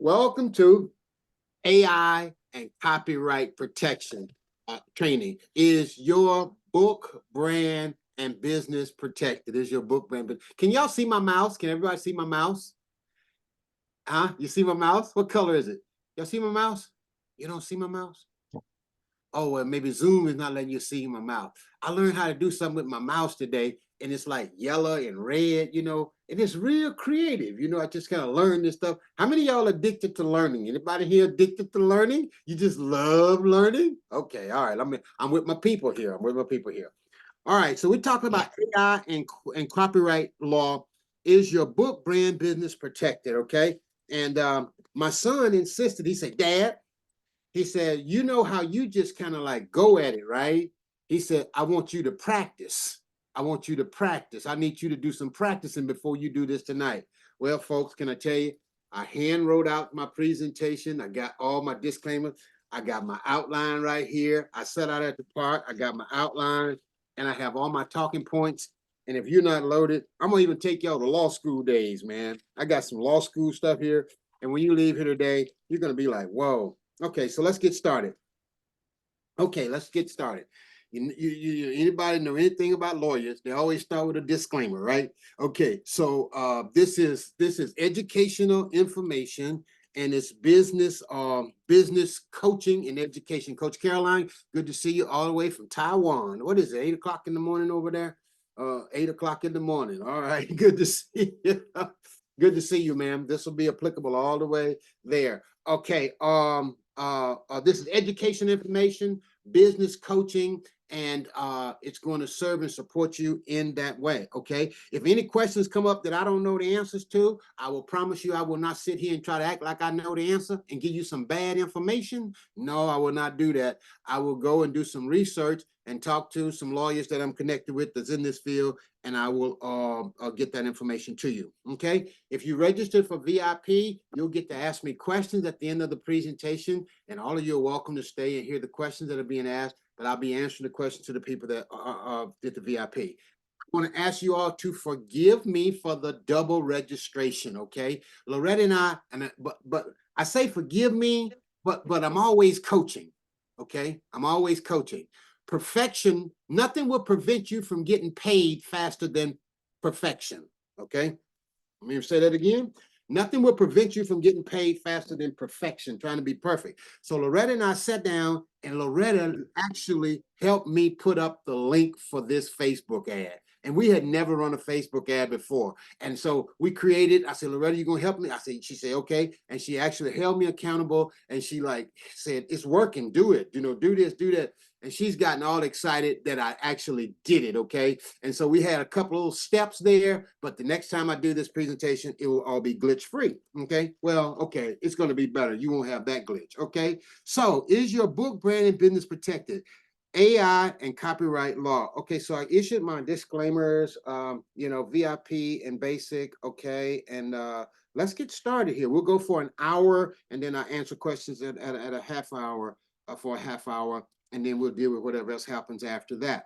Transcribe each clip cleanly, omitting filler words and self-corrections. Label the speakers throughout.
Speaker 1: Welcome to AI and copyright protection training. Is your book, brand, and business protected? Is your book brand? Can y'all see my mouse? Can everybody see my mouse? Huh? You see my mouse? What color is it? Y'all see my mouse? You don't see my mouse? Oh, well, maybe Zoom is not letting you see my mouse. I learned how to do something with my mouse today, and it's like yellow and red, and it's real creative. I just kind of learned this stuff. How many of y'all addicted to learning? Anybody here addicted to learning? You just love learning? Okay, all right. I'm with my people here. All right, so we're talking about AI and copyright law. Is your book, brand, business protected? Okay, and my son insisted. He said, "Dad," he said, "you know how you just kind of like go at it, right?" He said, "I want you to practice. I want you to practice. I need you to do some practicing before you do this tonight." Well, folks, can I tell you, I hand wrote out my presentation. I got all my disclaimers. I got my outline right here. I set out at the part. I got my outline, and I have all my talking points. And if you're not loaded, I'm gonna even take y'all to law school days, man. I got some law school stuff here. And when you leave here today, you're gonna be like, whoa. Okay, so let's get started. Anybody know anything about lawyers? They always start with a disclaimer, right? Okay, so this is educational information, and it's business coaching and education. Coach Caroline, good to see you all the way from Taiwan. What is it? 8 o'clock in the morning over there? 8 o'clock in the morning. All right, good to see you. Good to see you, ma'am. This will be applicable all the way there. Okay. This is education information, business coaching, and it's going to serve and support you in that way. Okay. If any questions come up that I don't know the answers to, I will promise you I will not sit here and try to act like I know the answer and give you some bad information. No, I will not do that. I will go and do some research and talk to some lawyers that I'm connected with that's in this field, and I will get that information to you. Okay. If you register for VIP, you'll get to ask me questions at the end of the presentation, and all of you are welcome to stay and hear the questions that are being asked, but I'll be answering the questions to the people that did the VIP. I want to ask you all to forgive me for the double registration, okay? Loretta and I, but I say forgive me, but I'm always coaching, okay? I'm always coaching. Perfection, nothing will prevent you from getting paid faster than perfection, okay? Let me say that again. Nothing will prevent you from getting paid faster than perfection, trying to be perfect. So Loretta and I sat down, and Loretta actually helped me put up the link for this Facebook ad. And we had never run a Facebook ad before. And so we created, I said, Loretta, you gonna help me? She said, okay. And she actually held me accountable, and she like said, it's working, do it, do this, do that. And she's gotten all excited that I actually did it, okay? And so we had a couple of steps there, but the next time I do this presentation, it will all be glitch-free, okay? Well, okay, it's gonna be better. You won't have that glitch, okay? So is your book, brand, and business protected? AI and copyright law. Okay, so I issued my disclaimers, VIP and basic, okay? And let's get started here. We'll go for an hour, and then I answer questions at a half hour, for a half hour, and then we'll deal with whatever else happens after that.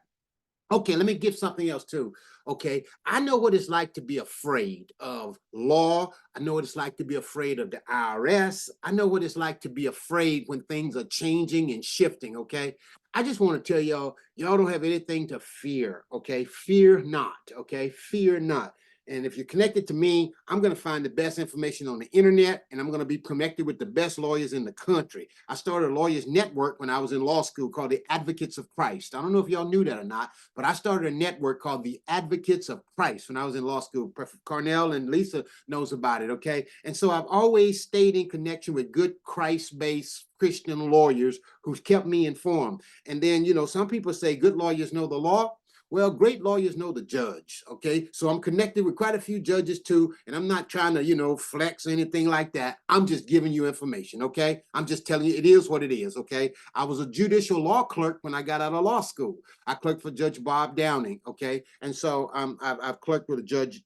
Speaker 1: Okay, let me give something else too. Okay, I know what it's like to be afraid of law. I know what it's like to be afraid of the IRS. I know what it's like to be afraid when things are changing and shifting. Okay, I just want to tell y'all, y'all don't have anything to fear. Okay, fear not. Okay, fear not. And if you're connected to me, I'm going to find the best information on the internet, and I'm going to be connected with the best lawyers in the country. I started a lawyers network when I was in law school called the Advocates of Christ. I don't know if y'all knew that or not, but I started a network called the Advocates of Christ when I was in law school. Carnell and Lisa knows about it, okay? And so I've always stayed in connection with good Christ-based Christian lawyers who've kept me informed. And then, some people say good lawyers know the law. Well, great lawyers know the judge, okay? So I'm connected with quite a few judges too, and I'm not trying to, flex or anything like that. I'm just giving you information, okay? I'm just telling you it is what it is, okay? I was a judicial law clerk when I got out of law school. I clerked for Judge Bob Downing, okay? And so I've clerked with a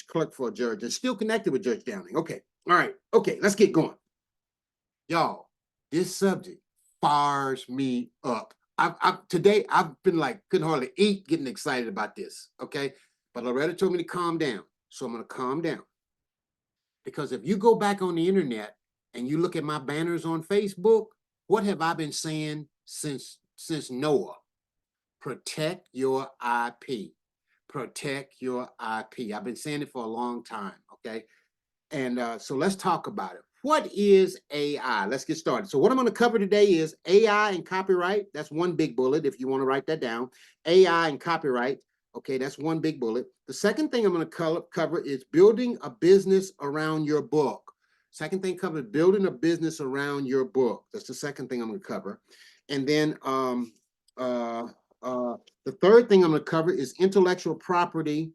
Speaker 1: clerked for a judge, and still connected with Judge Downing. Okay, all right, okay, let's get going. Y'all, this subject fires me up. Today I've been like, couldn't hardly eat, getting excited about this, okay? But Loretta told me to calm down, so I'm gonna calm down. Because if you go back on the internet and you look at my banners on Facebook, what have I been saying since Noah? Protect your IP. Protect your IP. I've been saying it for a long time, okay? And so let's talk about it. What is AI? Let's get started. So what I'm going to cover today is AI and copyright. That's one big bullet if you want to write that down. AI and copyright. Okay, that's one big bullet. The second thing I'm going to cover is building a business around your book. Second thing covered, building a business around your book. That's the second thing I'm going to cover. And then the third thing I'm going to cover is intellectual property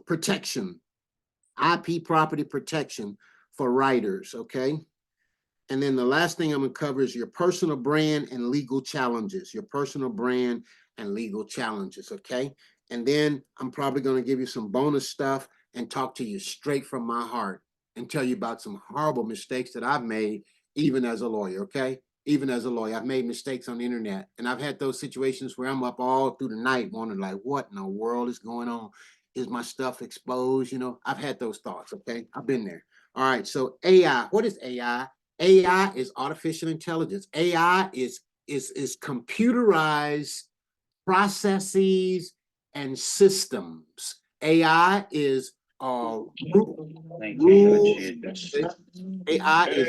Speaker 1: protection, IP property protection for writers, okay? And then the last thing I'm going to cover is your personal brand and legal challenges, your personal brand and legal challenges, okay? And then I'm probably going to give you some bonus stuff and talk to you straight from my heart and tell you about some horrible mistakes that I've made even as a lawyer, okay? Even as a lawyer, I've made mistakes on the internet, and I've had those situations where I'm up all through the night wondering like, what in the world is going on? Is my stuff exposed? You know, I've had those thoughts, okay? I've been there. All right, so AI, what is AI? AI is artificial intelligence. AI is computerized processes and systems. AI is rules. AI is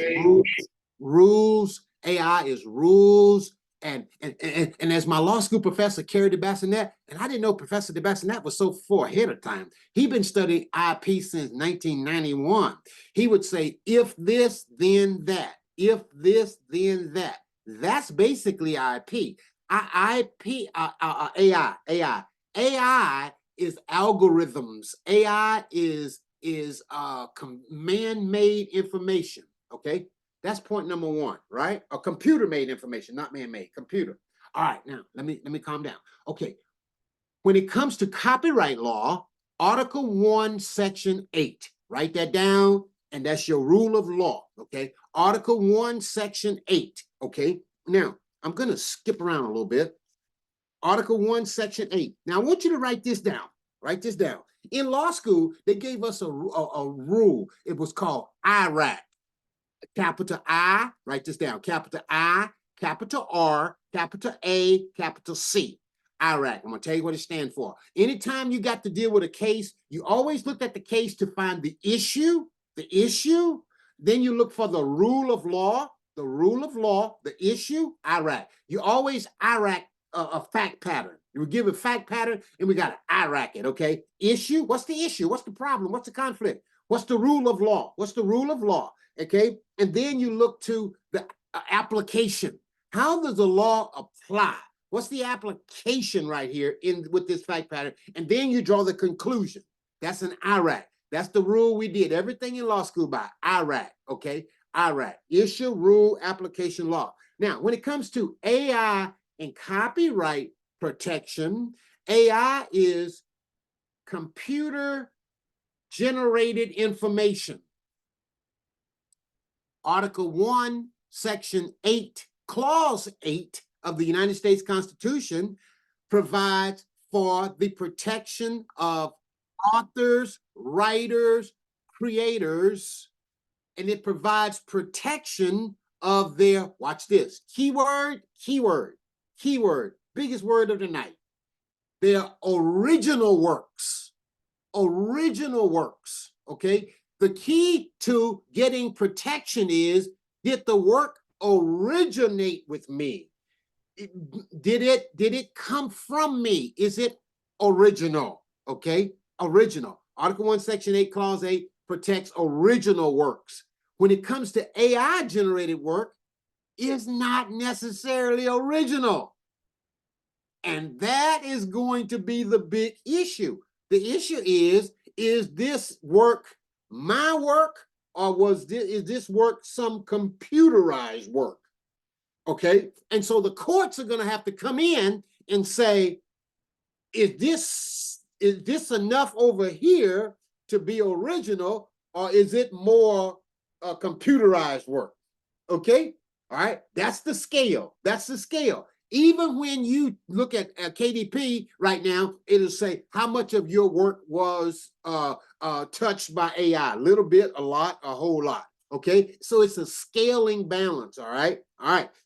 Speaker 1: rules. AI is rules. And as my law school professor, Kerry DeBassinet, and I didn't know Professor DeBassinet was so far ahead of time. He'd been studying IP since 1991. He would say, if this, then that. If this, then that. That's basically IP. AI is algorithms. AI is man-made information. Okay, that's point number one, right? A computer-made information, not man-made. Computer. All right, now let me calm down. Okay, when it comes to copyright law, Article 1, Section 8. Write that down, and that's your rule of law. Okay, Article 1, Section 8. Okay, now I'm going to skip around a little bit. Article 1, Section 8. Now, I want you to write this down. Write this down. In law school, they gave us a rule. It was called IRAC. Capital I, write this down. Capital I, capital R, capital A, capital C. IRAC. I'm going to tell you what it stands for. Anytime you got to deal with a case, you always look at the case to find the issue. Then you look for the rule of law, the issue, IRAC. You always IRAC a fact pattern. You give a fact pattern, and we got to IRAC it, okay? Issue, what's the issue? What's the problem? What's the conflict? What's the rule of law? What's the rule of law? Okay, and then you look to the application. How does the law apply? What's the application right here with this fact pattern? And then you draw the conclusion. That's an IRAC. That's the rule we did everything in law school by IRAC. Okay, IRAC, issue, rule, application, law. Now, when it comes to AI and copyright protection, AI is computer generated information. Article 1, Section 8, Clause 8 of the United States Constitution provides for the protection of authors, writers, creators, and it provides protection of their, watch this, keyword, biggest word of the night, their original works, okay? The key to getting protection is, did the work originate with me? Did it come from me? Is it original? Okay, original. Article 1, Section 8, Clause 8 protects original works. When it comes to AI generated work, is not necessarily original. And that is going to be the big issue. The issue is this work my work, or is this work some computerized work? Okay, and so the courts are going to have to come in and say, is this enough over here to be original, or is it more computerized work? Okay, all right, that's the scale. Even when you look at KDP right now, it'll say how much of your work was touched by AI. A little bit, a lot, a whole lot. Okay, so it's a scaling balance. All right.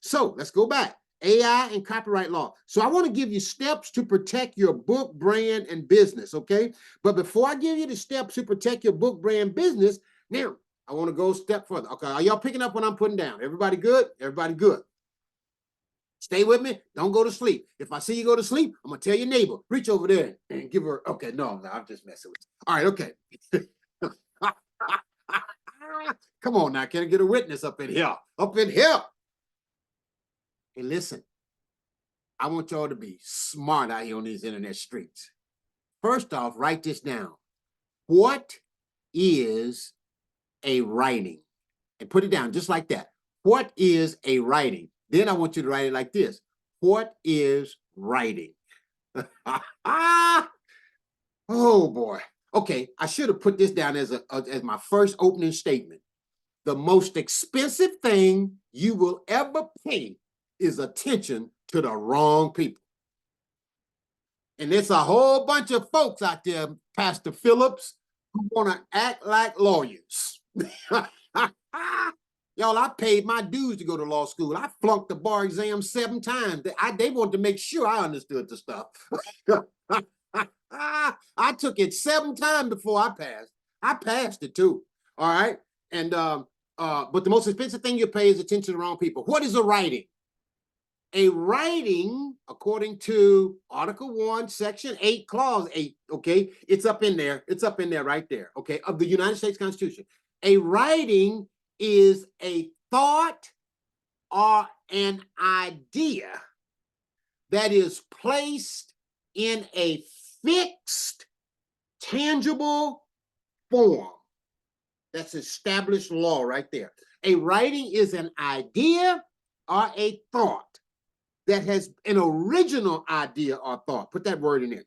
Speaker 1: So let's go back. AI and copyright law. So I want to give you steps to protect your book, brand, and business. Okay, but before I give you the steps to protect your book, brand, business, now I want to go a step further. Okay, are y'all picking up what I'm putting down? Everybody good? Everybody good? Stay with me. Don't go to sleep. If I see you go to sleep, I'm gonna tell your neighbor, reach over there and give her. Okay, no, I'm just messing with you. All right, okay. Come on now, can I get a witness up in here? Up in here. Hey, listen, I want y'all to be smart out here on these internet streets. First off, write this down. What is a writing? And put it down just like that. What is a writing? Then I want you to write it like this. What is writing? Oh boy. Okay, I should have put this down as my first opening statement. The most expensive thing you will ever pay is attention to the wrong people. And there's a whole bunch of folks out there, Pastor Phillips, who want to act like lawyers. Y'all, I paid my dues to go to law school. I flunked the bar exam 7 times. They wanted to make sure I understood the stuff. I took it 7 times before I passed. I passed it too. All right. And but the most expensive thing you pay is attention to the wrong people. What is a writing? A writing, according to Article 1, Section 8, Clause 8, okay, it's up in there. It's up in there right there, okay, of the United States Constitution. A writing is a thought or an idea that is placed in a fixed, tangible form. That's established law right there. A writing is an idea or a thought that has an original idea or thought. Put that word in there.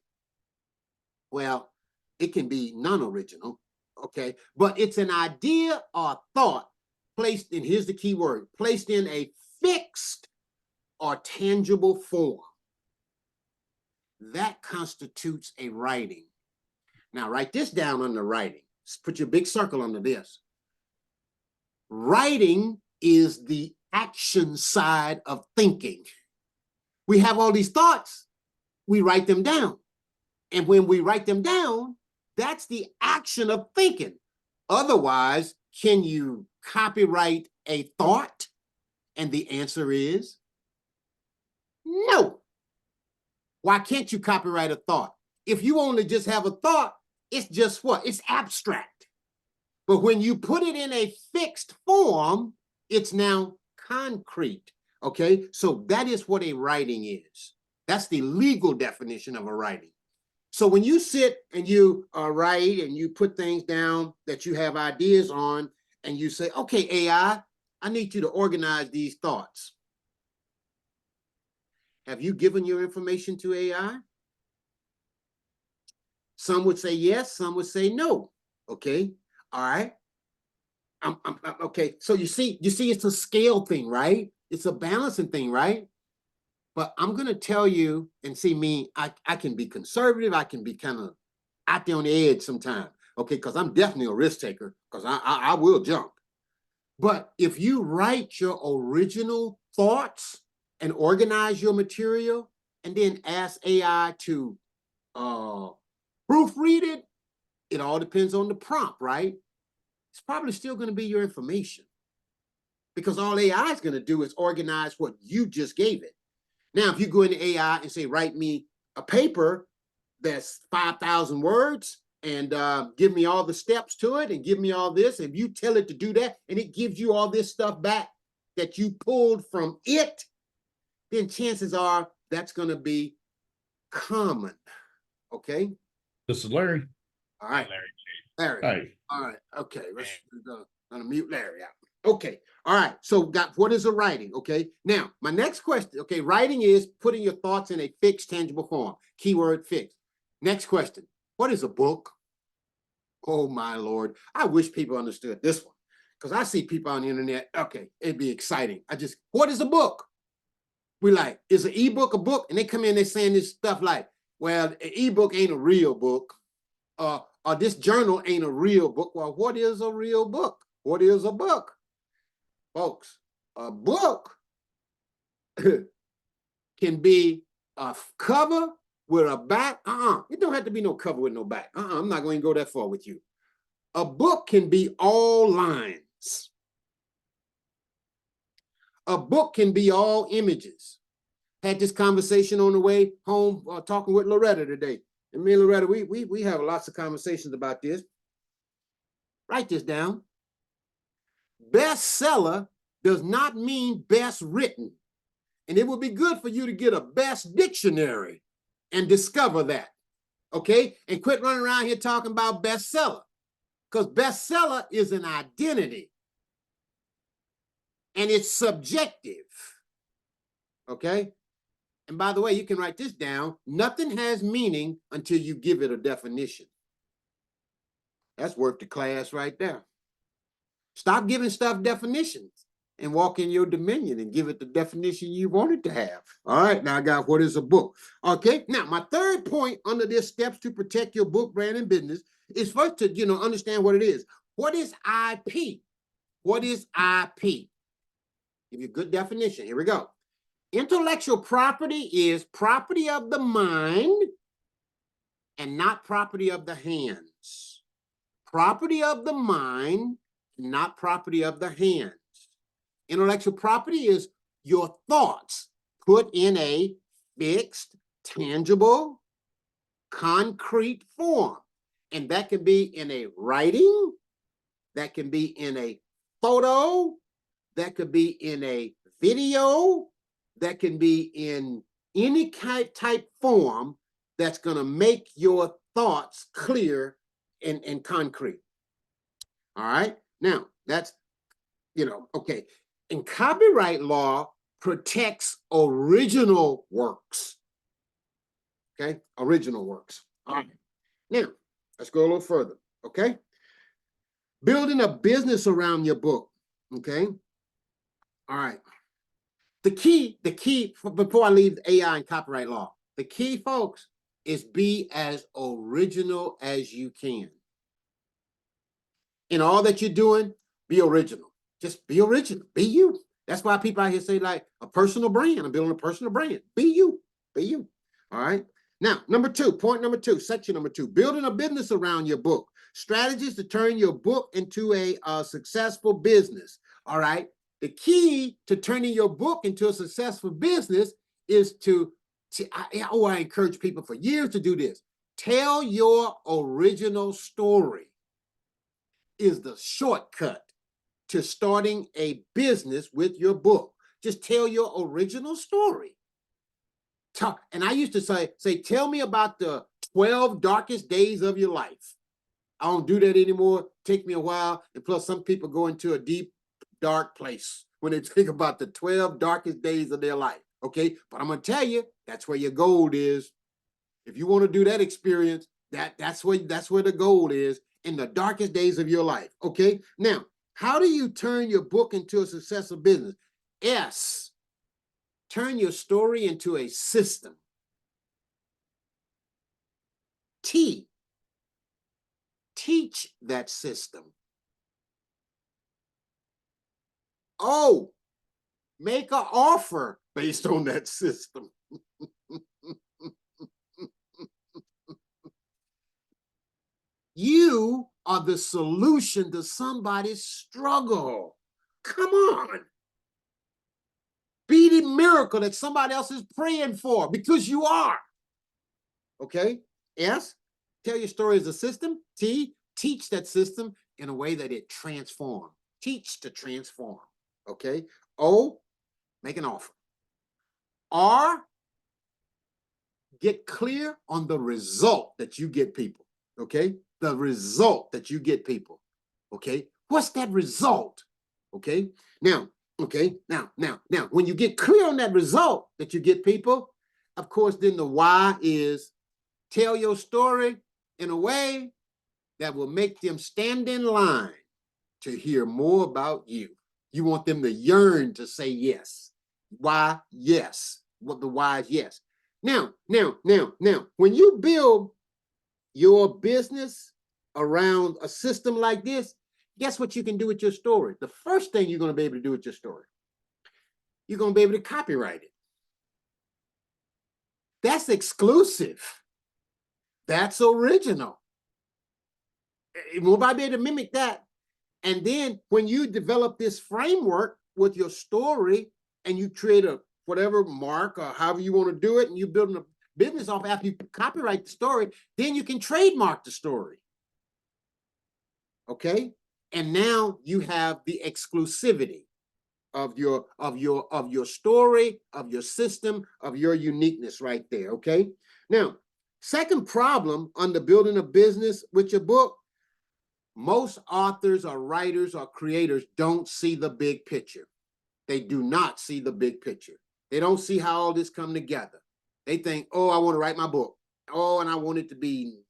Speaker 1: Well, it can be non-original, okay? But it's an idea or thought placed in, here's the key word, placed in a fixed or tangible form. That constitutes a writing. Now, write this down under writing. Put your big circle under this. Writing is the action side of thinking. We have all these thoughts, we write them down. And when we write them down, that's the action of thinking. Otherwise, can you copyright a thought? And the answer is no. Why can't you copyright a thought? If you only just have a thought, it's just what? It's abstract. But when you put it in a fixed form, it's now concrete. Okay, so that is what a writing is. That's the legal definition of a writing. So when you sit and you write and you put things down that you have ideas on, and you say, okay, AI, I need you to organize these thoughts. Have you given your information to AI? Some would say yes, some would say no. Okay, all right. Okay, so you see, it's a scale thing, right? It's a balancing thing, right? But I'm going to tell you, and see me, I can be conservative. I can be kind of out there on the edge sometimes, okay? Because I'm definitely a risk taker, because I will jump. But if you write your original thoughts and organize your material and then ask AI to proofread it, it all depends on the prompt, right? It's probably still going to be your information, because all AI is going to do is organize what you just gave it. Now, if you go into AI and say, write me a paper that's 5,000 words and give me all the steps to it and give me all this, and you tell it to do that, and it gives you all this stuff back that you pulled from it, then chances are that's going to be common. Okay?
Speaker 2: This is Larry.
Speaker 1: All right. Larry.
Speaker 2: Hi.
Speaker 1: All right. Okay. Let's mute Larry out. Okay. All right. So what is a writing? Okay. Now, my next question. Okay. Writing is putting your thoughts in a fixed, tangible form. Keyword fixed. Next question. What is a book? Oh, my Lord. I wish people understood this one, because I see people on the internet. Okay. It'd be exciting. What is a book? We like, is an ebook a book? And they come in, they're saying this stuff like, well, an ebook ain't a real book. Or this journal ain't a real book. Well, what is a real book? What is a book? Folks, a book can be a cover with a back. It don't have to be no cover with no back. I'm not going to go that far with you. A book can be all lines. A book can be all images. Had this conversation on the way home talking with Loretta today. And me and Loretta, we have lots of conversations about this. Write this down. Bestseller does not mean best written. And it would be good for you to get a best dictionary and discover that. Okay? And quit running around here talking about bestseller. Because bestseller is an identity. And it's subjective. Okay? And by the way, you can write this down. Nothing has meaning until you give it a definition. That's worth the class right there. Stop giving stuff definitions and walk in your dominion and give it the definition you want it to have. All right, now I got what is a book. Okay, now my third point under this steps to protect your book brand and business is first to understand what it is. What is IP? What is IP? Give you a good definition. Here we go. Intellectual property is property of the mind and not property of the hands. Property of the mind, not property of the hands. Intellectual property is your thoughts put in a fixed, tangible, concrete form. And that can be in a writing, that can be in a photo, that could be in a video, that can be in any type form that's going to make your thoughts clear and concrete. All right. Now, that's, okay. And copyright law protects original works. Okay. Original works. All right. Now, let's go a little further. Okay. Building a business around your book. Okay. All right. The key, before I leave AI and copyright law, the key, folks, is be as original as you can. In all that you're doing, be original. Just be original. Be you. That's why people out here say, like, a personal brand. I'm building a personal brand. Be you. Be you. All right. Now, point number two, section number 2, building a business around your book. Strategies to turn your book into a successful business. All right. The key to turning your book into a successful business is I encourage people for years to do this. Tell your original story is the shortcut to starting a business with your book. Just tell your original story. And I used to say, tell me about the 12 darkest days of your life. I don't do that anymore. Take me a while. And plus, some people go into a deep, dark place when they think about the 12 darkest days of their life. Okay, but I'm gonna tell you, that's where your gold is. If you want to do that experience, that's where the gold is, in the darkest days of your life. Okay, now, how do you turn your book into a successful business? S, turn your story into a system. T, teach that system. O, make an offer based on that system. You are the solution to somebody's struggle. Come on. Be the miracle that somebody else is praying for, because you are. Okay? S, tell your story as a system. T, teach that system in a way that it transforms. Teach to transform. Okay? O, make an offer. R, get clear on the result that you get people. Okay? The result that you get people. Okay? What's that result? Okay? Now, when you get clear on that result that you get people, of course, then the why is tell your story in a way that will make them stand in line to hear more about you. You want them to yearn to say yes. Why? Yes. What the why is yes. Now, when you build your business around a system like this, guess what you can do with your story? The first thing you're going to be able to do with your story, you're going to be able to copyright it. That's exclusive. That's original. Nobody be able to mimic that. And then when you develop this framework with your story and you create a whatever mark or however you want to do it, and you build a business off after you copyright the story, then you can trademark the story. Okay? And now you have the exclusivity of your story, of your system, of your uniqueness right there. Okay? Now, second problem under building a business with your book, most authors or writers or creators don't see the big picture. They do not see the big picture. They don't see how all this come together. They think, oh, I want to write my book. Oh, and I want it to be,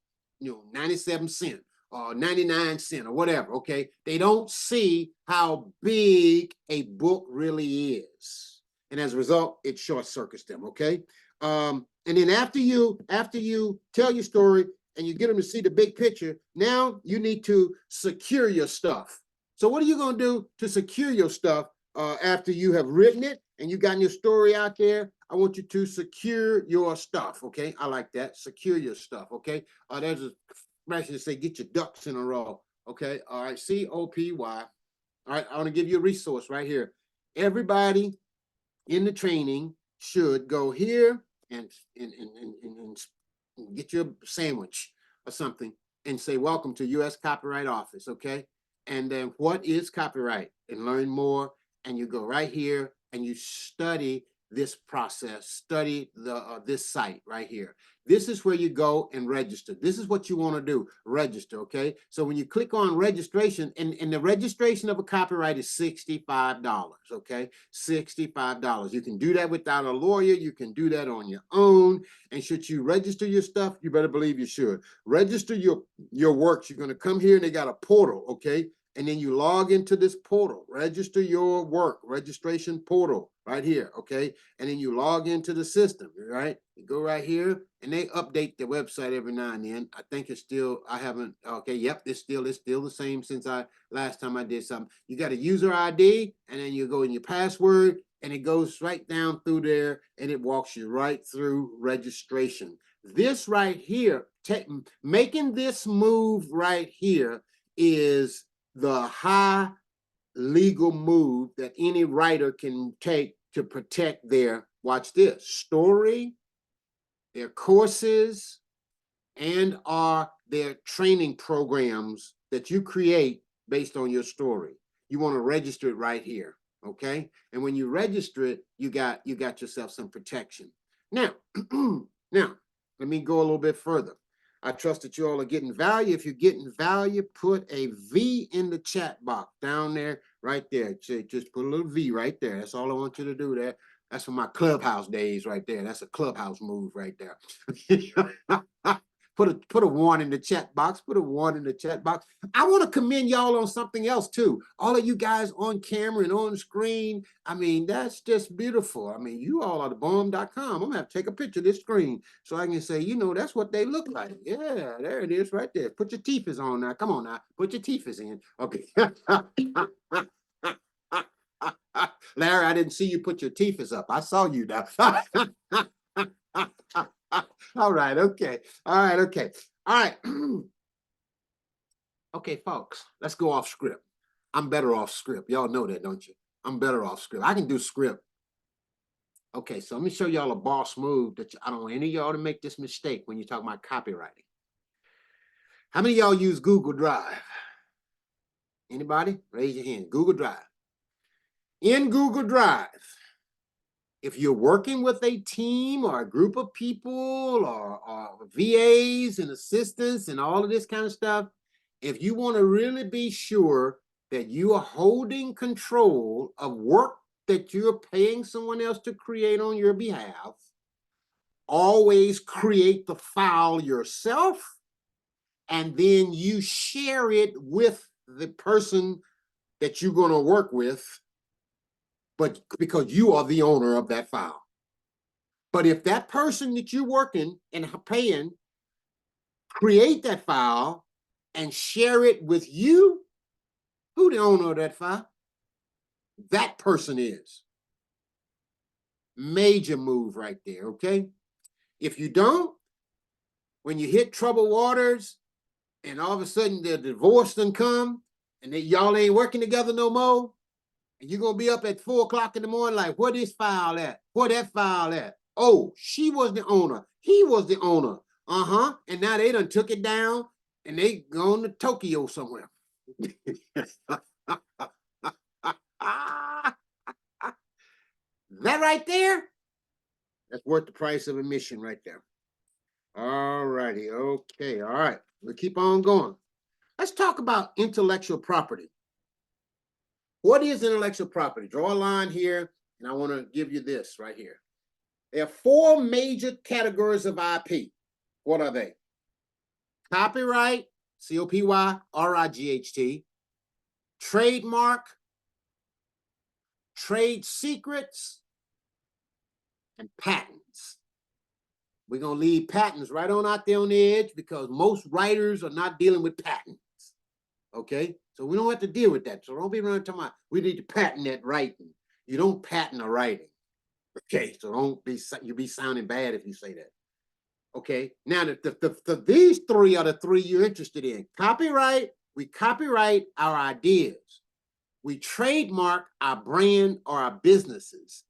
Speaker 1: 97 cents or 99 cents or whatever, okay? They don't see how big a book really is. And as a result, it short circuits them, okay? And then after you tell your story and you get them to see the big picture, now you need to secure your stuff. So what are you going to do to secure your stuff after you have written it and you got your story out there? I want you to secure your stuff, okay? I like that. Secure your stuff, okay? There's a expression to say get your ducks in a row, okay? All right, COPY. All right, I want to give you a resource right here. Everybody in the training should go here and get your sandwich or something and say, welcome to U.S. Copyright Office, okay? And then what is copyright? And learn more. And you go right here and you study this process, study this site right here. This is where you go and register. This is what you want to do, register, okay? So when you click on registration, and the registration of a copyright is $65, okay? $65. You can do that without a lawyer. You can do that on your own. And should you register your stuff, you better believe you should. Register your works. You're going to come here and they got a portal, okay? And then you log into this portal, register your work, registration portal right here, okay? And then you log into the system, right? You go right here and they update the website every now and then. I think it's still, I haven't, okay, yep, it's still the same since last time I did something. You got a user ID and then you go in your password and it goes right down through there and it walks you right through registration. This right here, making this move right here is the high legal move that any writer can take to protect their, watch this, story, their courses, and their training programs that you create based on your story. You want to register it right here, okay? And when you register it, you got yourself some protection. Now, now, let me go a little bit further. I trust that you all are getting value. If you're getting value, put a V in the chat box down there, right there. Just put a little V right there. That's all I want you to do there. That's for my clubhouse days right there. That's a clubhouse move right there. Put a one in the chat box. Put a one in the chat box. I want to commend y'all on something else too. All of you guys on camera and on screen. I mean, that's just beautiful. I mean, you all are the bomb.com. I'm gonna have to take a picture of this screen so I can say, that's what they look like. Yeah, there it is right there. Put your teethers on now. Come on now. Put your teethers in. Okay. Larry, I didn't see you put your teethers up. I saw you now. All right, okay. All right, okay. All right. Okay, folks, let's go off script. I'm better off script. Y'all know that, don't you? I'm better off script. I can do script. Okay, so let me show y'all a boss move that I don't want any of y'all to make this mistake when you talk about copywriting. How many of y'all use Google Drive? Anybody? Raise your hand. Google Drive. In Google Drive, if you're working with a team or a group of people or VAs and assistants and all of this kind of stuff, if you want to really be sure that you are holding control of work that you're paying someone else to create on your behalf, always create the file yourself, and then you share it with the person that you're going to work with but because you are the owner of that file. But if that person that you're working and paying create that file and share it with you, who the owner of that file? That person is. Major move right there, okay? If you don't, when you hit troubled waters and all of a sudden the divorce done come and y'all ain't working together no more, and you're gonna be up at 4 o'clock in the morning like, where this file at? Where that file at? Oh, she was the owner. He was the owner. And now they done took it down and they gone to Tokyo somewhere. That right there, that's worth the price of admission right there. All righty. Okay. All right. We'll keep on going. Let's talk about intellectual property. What is intellectual property? Draw a line here, and I want to give you this right here. There are 4 major categories of IP. What are they? Copyright, COPYRIGHT, trademark, trade secrets, and patents. We're going to leave patents right on out there on the edge because most writers are not dealing with patents. Okay? So we don't have to deal with that. So don't be running talking about we need to patent that writing. You don't patent a writing. Okay? So don't be, you'll be sounding bad if you say that. Okay? Now, these 3 are the 3 you're interested in. Copyright, we copyright our ideas. We trademark our brand or our businesses.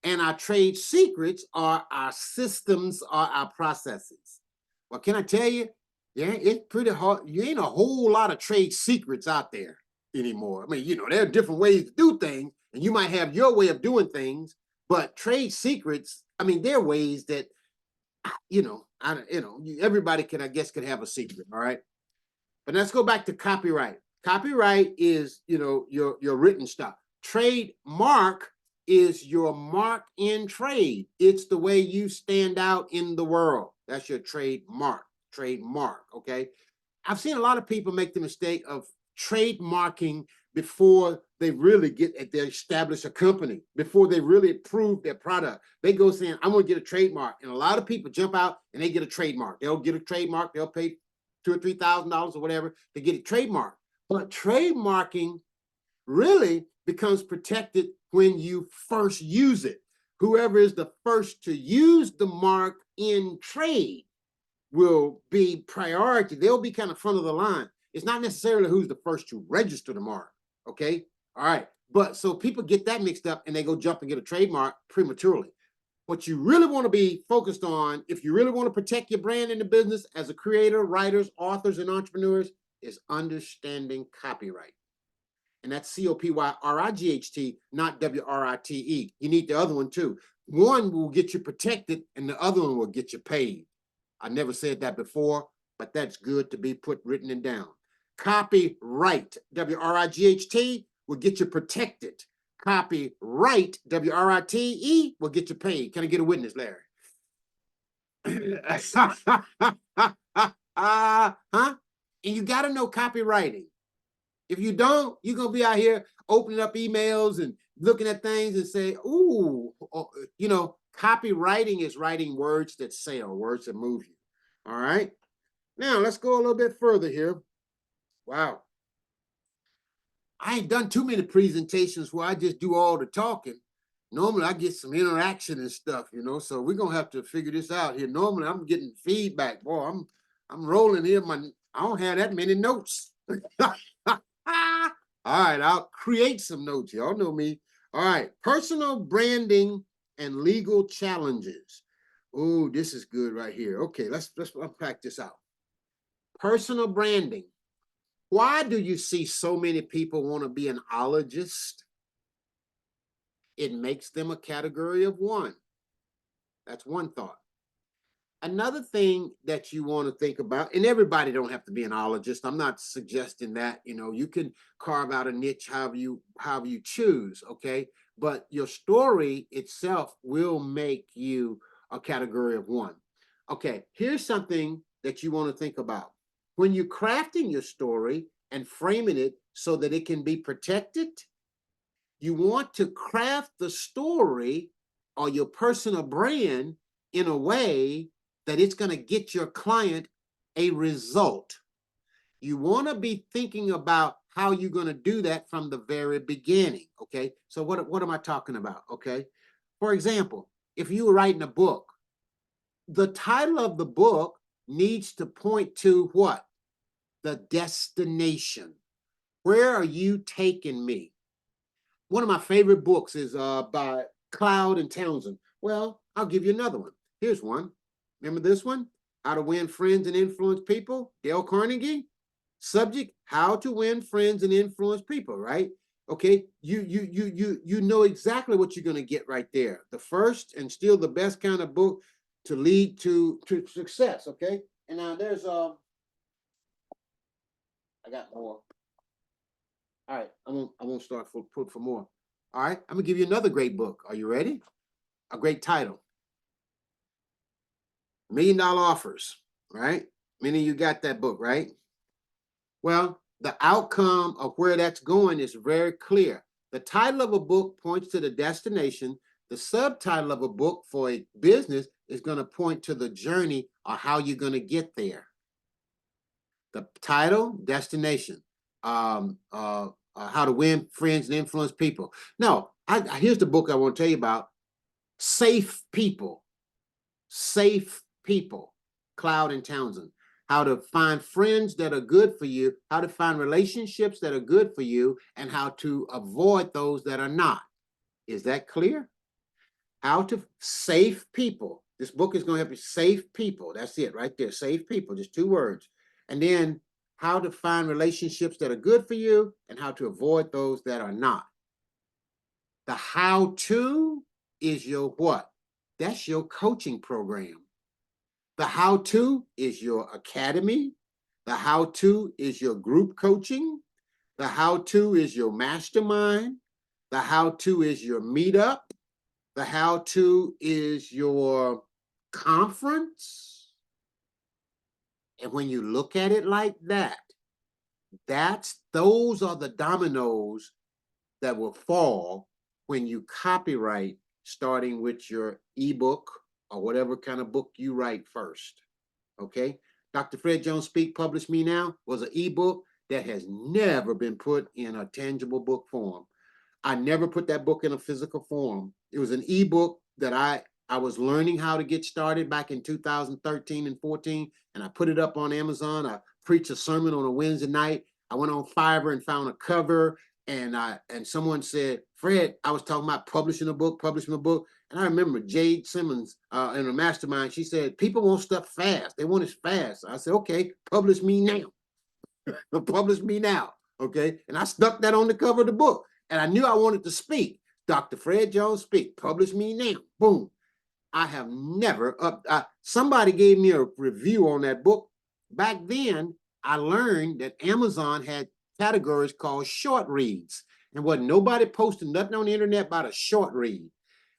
Speaker 1: And our trade secrets are our systems or our processes. Well, can I tell you? Yeah, it's pretty hard. You ain't a whole lot of trade secrets out there anymore. I mean, there are different ways to do things, and you might have your way of doing things, but trade secrets, I mean, there are ways that, everybody can, I guess, could have a secret, all right? But let's go back to copyright. Copyright is, your written stuff. Trademark is your mark in trade. It's the way you stand out in the world. That's your trademark, okay? I've seen a lot of people make the mistake of trademarking before they really they establish a company, before they really prove their product. They go saying, I'm gonna get a trademark. And a lot of people jump out and they get a trademark. They'll get a trademark, they'll pay $2,000 or $3,000 or whatever to get it trademarked. But trademarking really becomes protected when you first use it. Whoever is the first to use the mark in trade will be priority. They'll be kind of front of the line. It's not necessarily who's the first to register the mark. Okay. All right. But so people get that mixed up and they go jump and get a trademark prematurely. What you really want to be focused on, if you really want to protect your brand in the business as a creator, writers, authors, and entrepreneurs, is understanding copyright. And that's COPYRIGHT, not WRITE. You need the other one too. One will get you protected and the other one will get you paid. I never said that before, but that's good to be written and down. Copyright, WRIGHT, will get you protected. Copyright, WRITE, will get you paid. Can I get a witness, Larry? And you got to know copywriting. If you don't, you're going to be out here opening up emails and looking at things and say, ooh, copywriting is writing words that sell, words that move you. All right. Now let's go a little bit further here. Wow. I ain't done too many presentations where I just do all the talking. Normally I get some interaction and stuff, so we're going to have to figure this out here. Normally I'm getting feedback. Boy, I'm rolling here. I don't have that many notes. All right, I'll create some notes. Y'all know me. All right, personal branding and legal challenges. Oh, this is good right here. Okay, let's unpack this out. Personal branding. Why do you see so many people want to be an ologist? It makes them a category of 1. That's one thought. Another thing that you want to think about, and everybody don't have to be an ologist. I'm not suggesting that, you can carve out a niche however you choose, okay? But your story itself will make you a category of 1. Okay, here's something that you want to think about. When you're crafting your story and framing it so that it can be protected, You want to craft the story or your personal brand in a way that it's going to get your client a result. You want to be thinking about how you're going to do that from the very beginning. Okay. So what am I talking about? Okay. For example, if you were writing a book, the title of the book needs to point to what? The destination. Where are you taking me? One of my favorite books is by Cloud and Townsend. Well, I'll give you another one. Here's one. Remember this one? How to Win Friends and Influence People, Dale Carnegie. Subject: How to Win Friends and Influence People, right? Okay, you know exactly what you're going to get right there. The first and still the best kind of book to lead to success, okay? And now there's I got more. All right, I won't start for more. All right, I'm gonna give you another great book. Are you ready? A great title: $1 Million Offers. Right? Many of you got that book, right? Well, the outcome of where that's going is very clear. The title of a book points to the destination. The subtitle of a book for a business is going to point to the journey or how you're going to get there. The title, destination, how to win friends and influence people. No, here's the book I want to tell you about. Safe People. Safe People. Cloud and Townsend. How to find friends that are good for you, how to find relationships that are good for you, and how to avoid those that are not. Is that clear? How to Safe People. This book is going to help you save people. That's it right there. Save people, just 2 words. And then how to find relationships that are good for you and how to avoid those that are not. The how to is your what? That's your coaching program. The how to is your academy. The how to is your group coaching. The how to is your mastermind. The how to is your meetup. The how to is your conference. And when you look at it like that, those are the dominoes that will fall when you copyright, starting with your ebook or whatever kind of book you write first. Okay? Dr. Fred Jones Speak, Publish Me Now was an ebook that has never been put in a tangible book form. I never put that book in a physical form. It was an ebook that I was learning how to get started back in 2013 and 14, and I put it up on Amazon. I preached a sermon on a Wednesday night. I went on Fiverr and found a cover, and someone said, Fred, I was talking about publishing a book, and I remember Jade Simmons in a mastermind. She said, people want stuff fast. They want it fast. I said, okay, publish me now. Publish me now. Okay. And I stuck that on the cover of the book. And I knew I wanted to speak. Dr. Fred Jones Speak, publish me now. Boom. I have never somebody gave me a review on that book. Back then, I learned that Amazon had categories called short reads. And wasn't nobody posting nothing on the internet about a short read.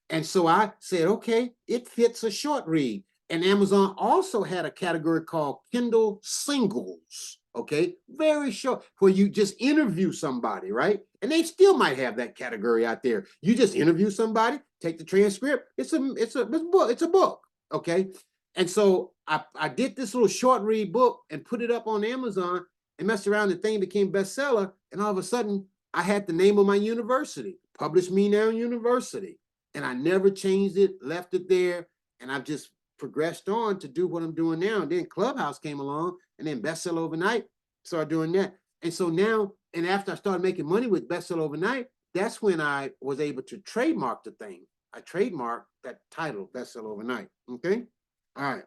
Speaker 1: And so I said, okay, it fits a short read. And Amazon also had a category called Kindle Singles. Okay, very short, where you just interview somebody, right? And they still might have that category out there. You just interview somebody, take the transcript. It's a book. Okay. And so I did this little short read book and put it up on Amazon and messed around. The thing became bestseller. And all of a sudden, I had the name of my university, Publish Me Now University. And I never changed it, left it there. And I've just progressed on to do what I'm doing now. And then Clubhouse came along, and then Bestseller Overnight, started doing that. And so now, and after I started making money with Bestseller Overnight, that's when I was able to trademark the thing. I trademarked that title, Bestseller Overnight. Okay? All right.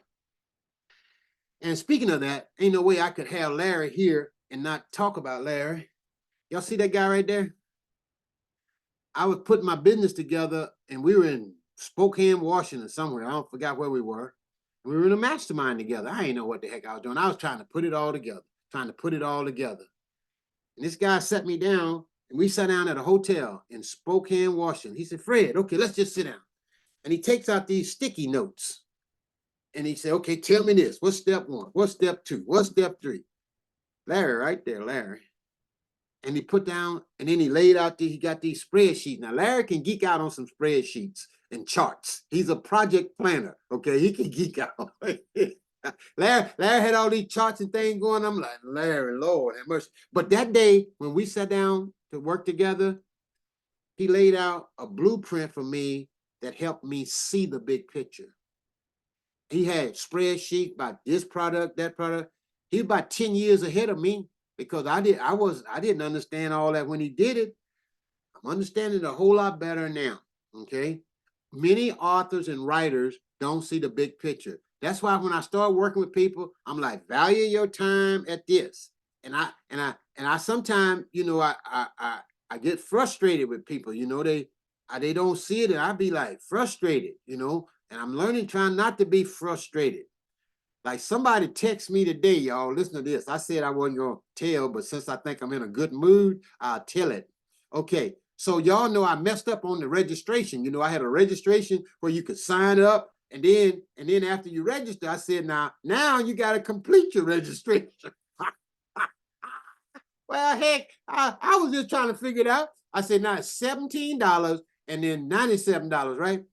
Speaker 1: And speaking of that, ain't no way I could have Larry here and not talk about Larry. Y'all see that guy right there? I was putting my business together, and we were in Spokane, Washington, somewhere. I don't forgot where we were. We were in a mastermind together. I didn't know what the heck I was doing. I was trying to put it all together. And this guy sat me down, and we sat down at a hotel in Spokane, Washington. He said, Fred, okay, let's just sit down. And he takes out these sticky notes. And he said, okay, tell me this. What's step 1? What's step 2? What's step 3? Larry, right there, Larry. and he put down, and then he laid out he got these spreadsheets. Now, Larry can geek out on some spreadsheets and charts. He's a project planner, okay? He can geek out. Larry had all these charts and things going. I'm like, Larry, Lord have mercy. But that day, when we sat down to work together, he laid out a blueprint for me that helped me see the big picture. He had spreadsheets about this product, that product. He was about 10 years ahead of me because I didn't understand all that when he did it. I'm understanding it a whole lot better now. Okay. Many authors and writers don't see the big picture. That's why when I start working with people, I'm like, value your time at this. And I sometimes, I get frustrated with people, they don't see it, and I be like frustrated, and I'm learning, trying not to be frustrated. Like somebody text me today, y'all. Listen to this. I said I wasn't gonna tell, but since I think I'm in a good mood, I'll tell it. Okay, so y'all know I messed up on the registration. I had a registration where you could sign up, and then after you register, I said, now you got to complete your registration. Well, heck, I was just trying to figure it out. I said, now it's $17 and then $97, right?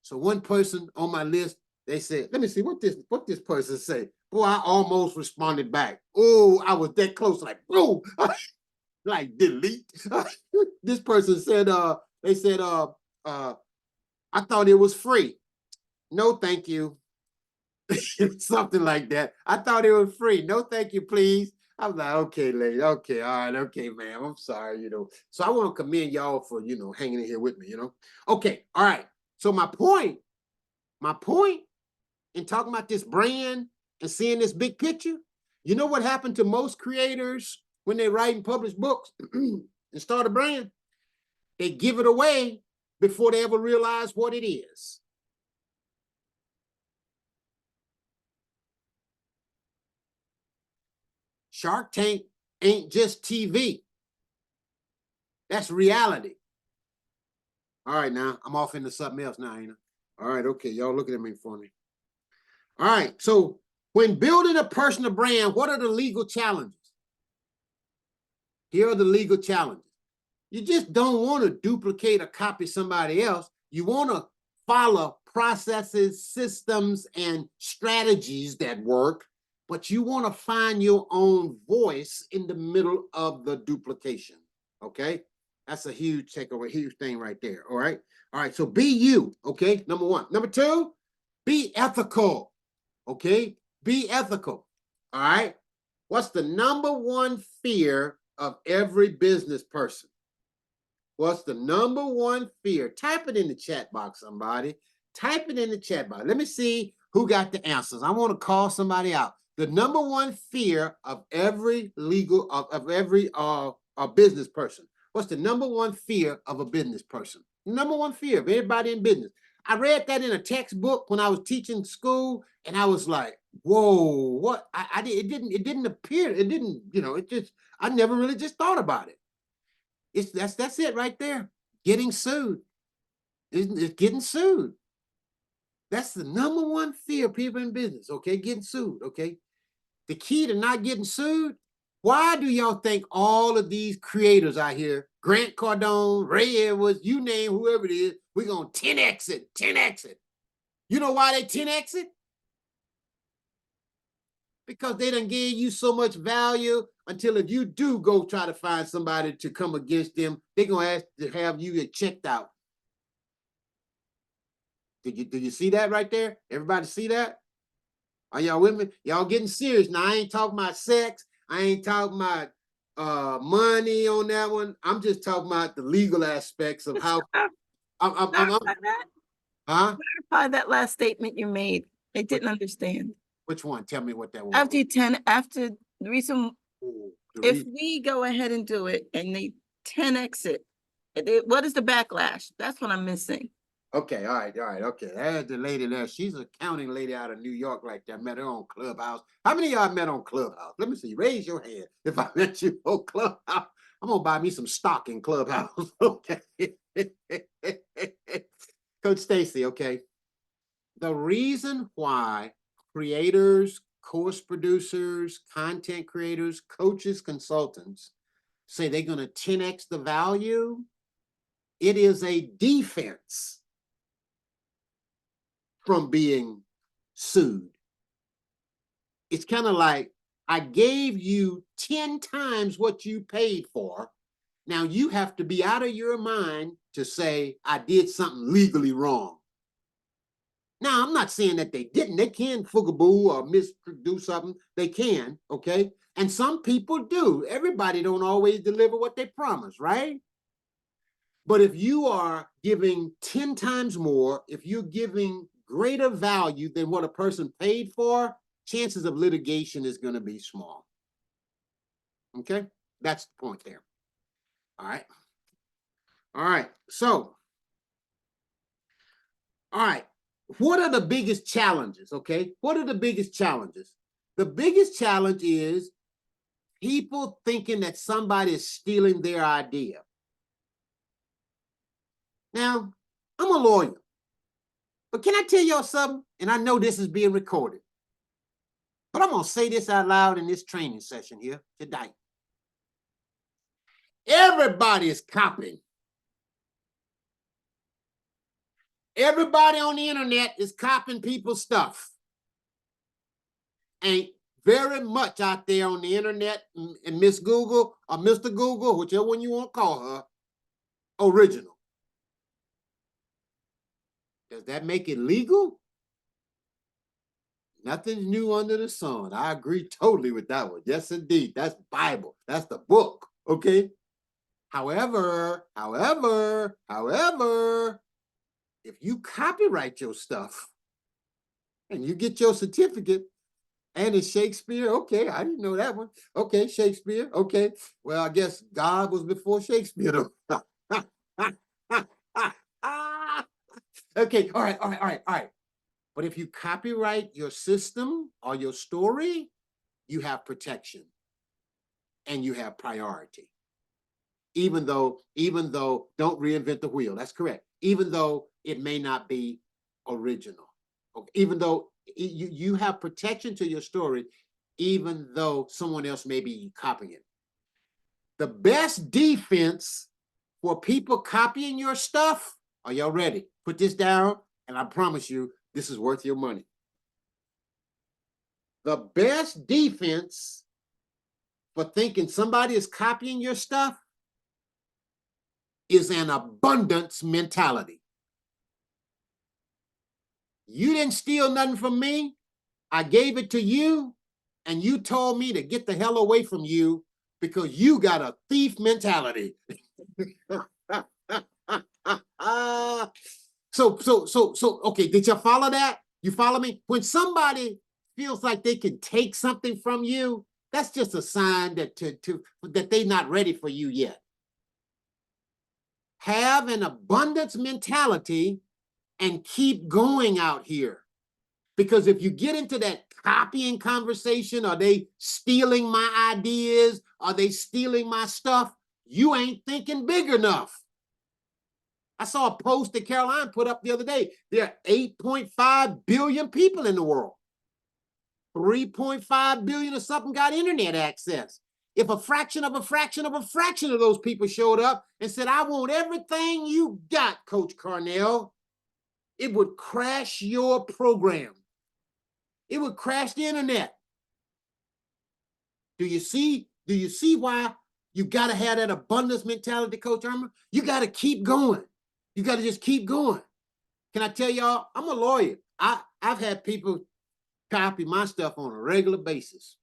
Speaker 1: So one person on my list, they said, let me see what this person say. Boy, I almost responded back. Oh, I was that close, like, boom, like delete. This person said, they said, I thought it was free. No, thank you. Something like that. I thought it was free. No, thank you, please. I was like, okay, lady, okay, all right, okay, ma'am. I'm sorry, So I want to commend y'all for, hanging in here with me, Okay, all right. So my point in talking about this brand and seeing this big picture, you know what happened to most creators when they write and publish books and start a brand? They give it away before they ever realize what it is. Shark Tank ain't just TV. That's reality. All right, now I'm off into something else now, ain't I? All right, okay, y'all looking at me funny. All right, so when building a personal brand, what are the legal challenges? Here are the legal challenges. You just don't want to duplicate or copy somebody else. You want to follow processes, systems, and strategies that work, but you want to find your own voice in the middle of the duplication. Okay? That's a huge takeaway, huge thing right there. All right. All right. So be you. Okay. Number one. Number two, be ethical. Okay. Be ethical. All right. What's the number one fear of every business person? What's the number one fear? Type it in the chat box, somebody. Type it in the chat box. Let me see who got the answers. I want to call somebody out. The number one fear of every every business person. What's the number one fear of a business person? Number one fear of everybody in business. I read that in a textbook when I was teaching school, and I was like, "Whoa, what?" It didn't appear. It didn't, It just, I never really just thought about it. That's it right there. Getting sued. It's getting sued. That's the number one fear of people in business. Okay, getting sued. Okay, the key to not getting sued. Why do y'all think all of these creators out here, Grant Cardone, Ray Edwards, you name whoever it is, we're gonna 10x it, 10x it. You know why they 10x it? Because they done gave you so much value until if you do go try to find somebody to come against them, they're gonna ask to have you get checked out. Did you see that right there? Everybody see that? Are y'all with me? Y'all getting serious now? I ain't talking about sex. I ain't talking about money on that one. I'm just talking about the legal aspects of how. Huh?
Speaker 2: Clarify that last statement you made. I didn't understand.
Speaker 1: Which one? Tell me what that was.
Speaker 2: After the reason, if we go ahead and do it and they 10x it, what is the backlash? That's what I'm missing.
Speaker 1: Okay, all right, okay. There's the lady there. She's an accounting lady out of New York like that. Met her on Clubhouse. How many of y'all met on Clubhouse? Let me see. Raise your hand if I met you on Clubhouse. I'm gonna buy me some stock in Clubhouse. Okay. Coach Stacy, okay. The reason why creators, course producers, content creators, coaches, consultants say they're going to 10x the value, it is a defense from being sued. It's kind of like, I gave you 10 times what you paid for. Now you have to be out of your mind to say, I did something legally wrong. Now, I'm not saying that they didn't. They can fugaboo or misproduce something. They can, okay? And some people do. Everybody don't always deliver what they promise, right? But if you are giving 10 times more, if you're giving greater value than what a person paid for, chances of litigation is going to be small. Okay? That's the point there. All right. All right. So, all right. What are the biggest challenges? Okay. What are the biggest challenges? The biggest challenge is people thinking that somebody is stealing their idea. Now, I'm a lawyer, but can I tell y'all something? And I know this is being recorded, but I'm going to say this out loud in this training session here today. Everybody is copying. Everybody on the internet is copying people's stuff. Ain't very much out there on the internet, and Miss Google or Mr. Google, whichever one you want to call her, original. Does that make it legal? Nothing's new under the sun. I agree totally with that one. Yes, indeed. That's Bible. That's the book. Okay. However, if you copyright your stuff and you get your certificate and it's Shakespeare, okay, I didn't know that one. Okay, Shakespeare, okay. Well, I guess God was before Shakespeare, though. Okay, all right. But if you copyright your system or your story, you have protection and you have priority. Even though, don't reinvent the wheel. That's correct. Even though it may not be original. Okay. Even though you have protection to your story, even though someone else may be copying it. The best defense for people copying your stuff, are y'all ready? Put this down, and I promise you, this is worth your money. The best defense for thinking somebody is copying your stuff is an abundance mentality. You didn't steal nothing from me. I gave it to you, and you told me to get the hell away from you because you got a thief mentality. So, okay, did you follow that? You follow me? When somebody feels like they can take something from you, that's just a sign that that they're not ready for you yet. Have an abundance mentality and keep going out here. Because if you get into that copying conversation, are they stealing my ideas? Are they stealing my stuff? You ain't thinking big enough. I saw a post that Caroline put up the other day. There are 8.5 billion people in the world. 3.5 billion or something got internet access. If a fraction of those people showed up and said, I want everything you got, Coach Carnell, it would crash your program. It would crash the internet. Do you see why you got to have that abundance mentality, Coach Irma? You got to keep going. You got to just keep going. Can I tell y'all, I'm a lawyer. I've had people copy my stuff on a regular basis.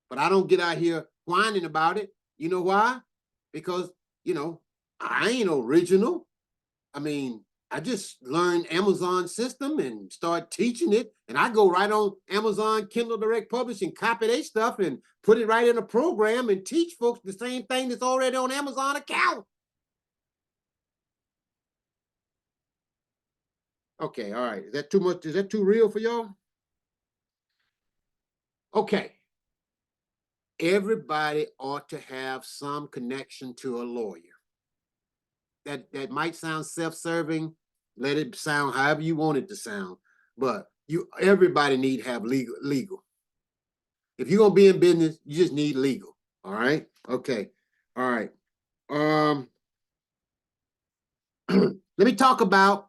Speaker 1: But I don't get out here whining about it. You know why? Because, I ain't original. I mean, I just learned Amazon system and start teaching it. And I go right on Amazon Kindle Direct Publishing, copy their stuff and put it right in a program and teach folks the same thing that's already on Amazon account. Okay, all right. Is that too much? Is that too real for y'all? Okay. Everybody ought to have some connection to a lawyer. That might sound self-serving. Let it sound however you want it to sound. But everybody need to have legal. If you're gonna be in business, you just need legal. All right. Okay. All right. Let me talk about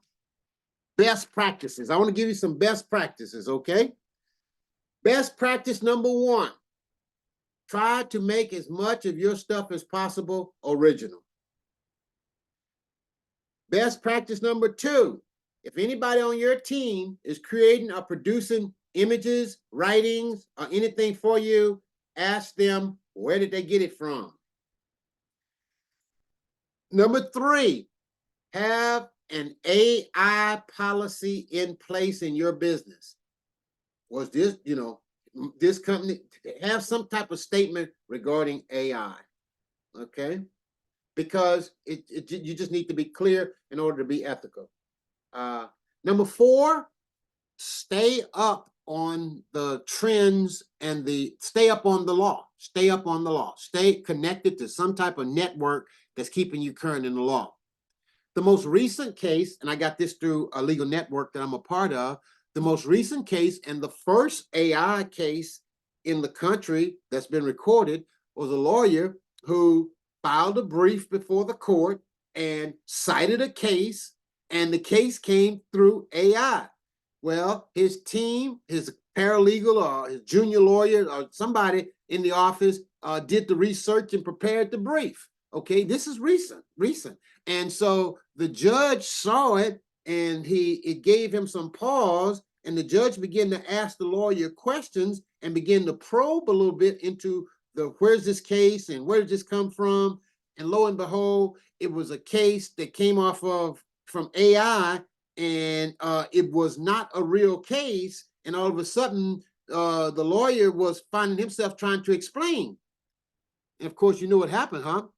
Speaker 1: best practices. I want to give you some best practices, okay? Best practice number one, try to make as much of your stuff as possible original. Best practice number two, if anybody on your team is creating or producing images, writings, or anything for you, ask them, where did they get it from? Number three, have an AI policy in place in your business. Was this, this company have some type of statement regarding AI, okay? Because you just need to be clear in order to be ethical. Number four, stay up on the trends and stay up on the law. Stay up on the law. Stay connected to some type of network that's keeping you current in the law. The most recent case, and I got this through a legal network that I'm a part of, the most recent case and the first AI case in the country that's been recorded was a lawyer who filed a brief before the court and cited a case, and the case came through AI. Well, his team, his paralegal or his junior lawyer or somebody in the office did the research and prepared the brief. Okay, this is recent. And so the judge saw it, and it gave him some pause, and the judge began to ask the lawyer questions and begin to probe a little bit into where's this case and where did this come from? And lo and behold, it was a case that came from AI, and it was not a real case. And all of a sudden, the lawyer was finding himself trying to explain. And of course, you know what happened, huh?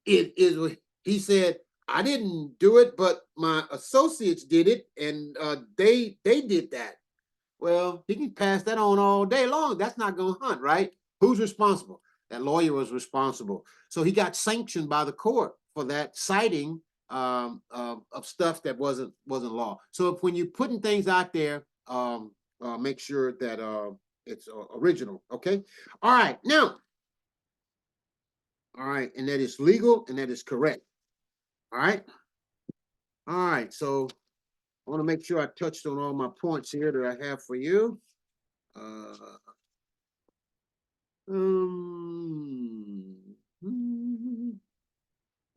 Speaker 1: It is. He said, "I didn't do it, but my associates did it, and they did that." Well, he can pass that on all day long. That's not going to hunt, right? Who's responsible? That lawyer was responsible. So he got sanctioned by the court for that citing of stuff that wasn't law. So when you're putting things out there, make sure that it's original. Okay. All right. Now. All right, and that is legal and that is correct. All right. All right. So I want to make sure I touched on all my points here that I have for you. All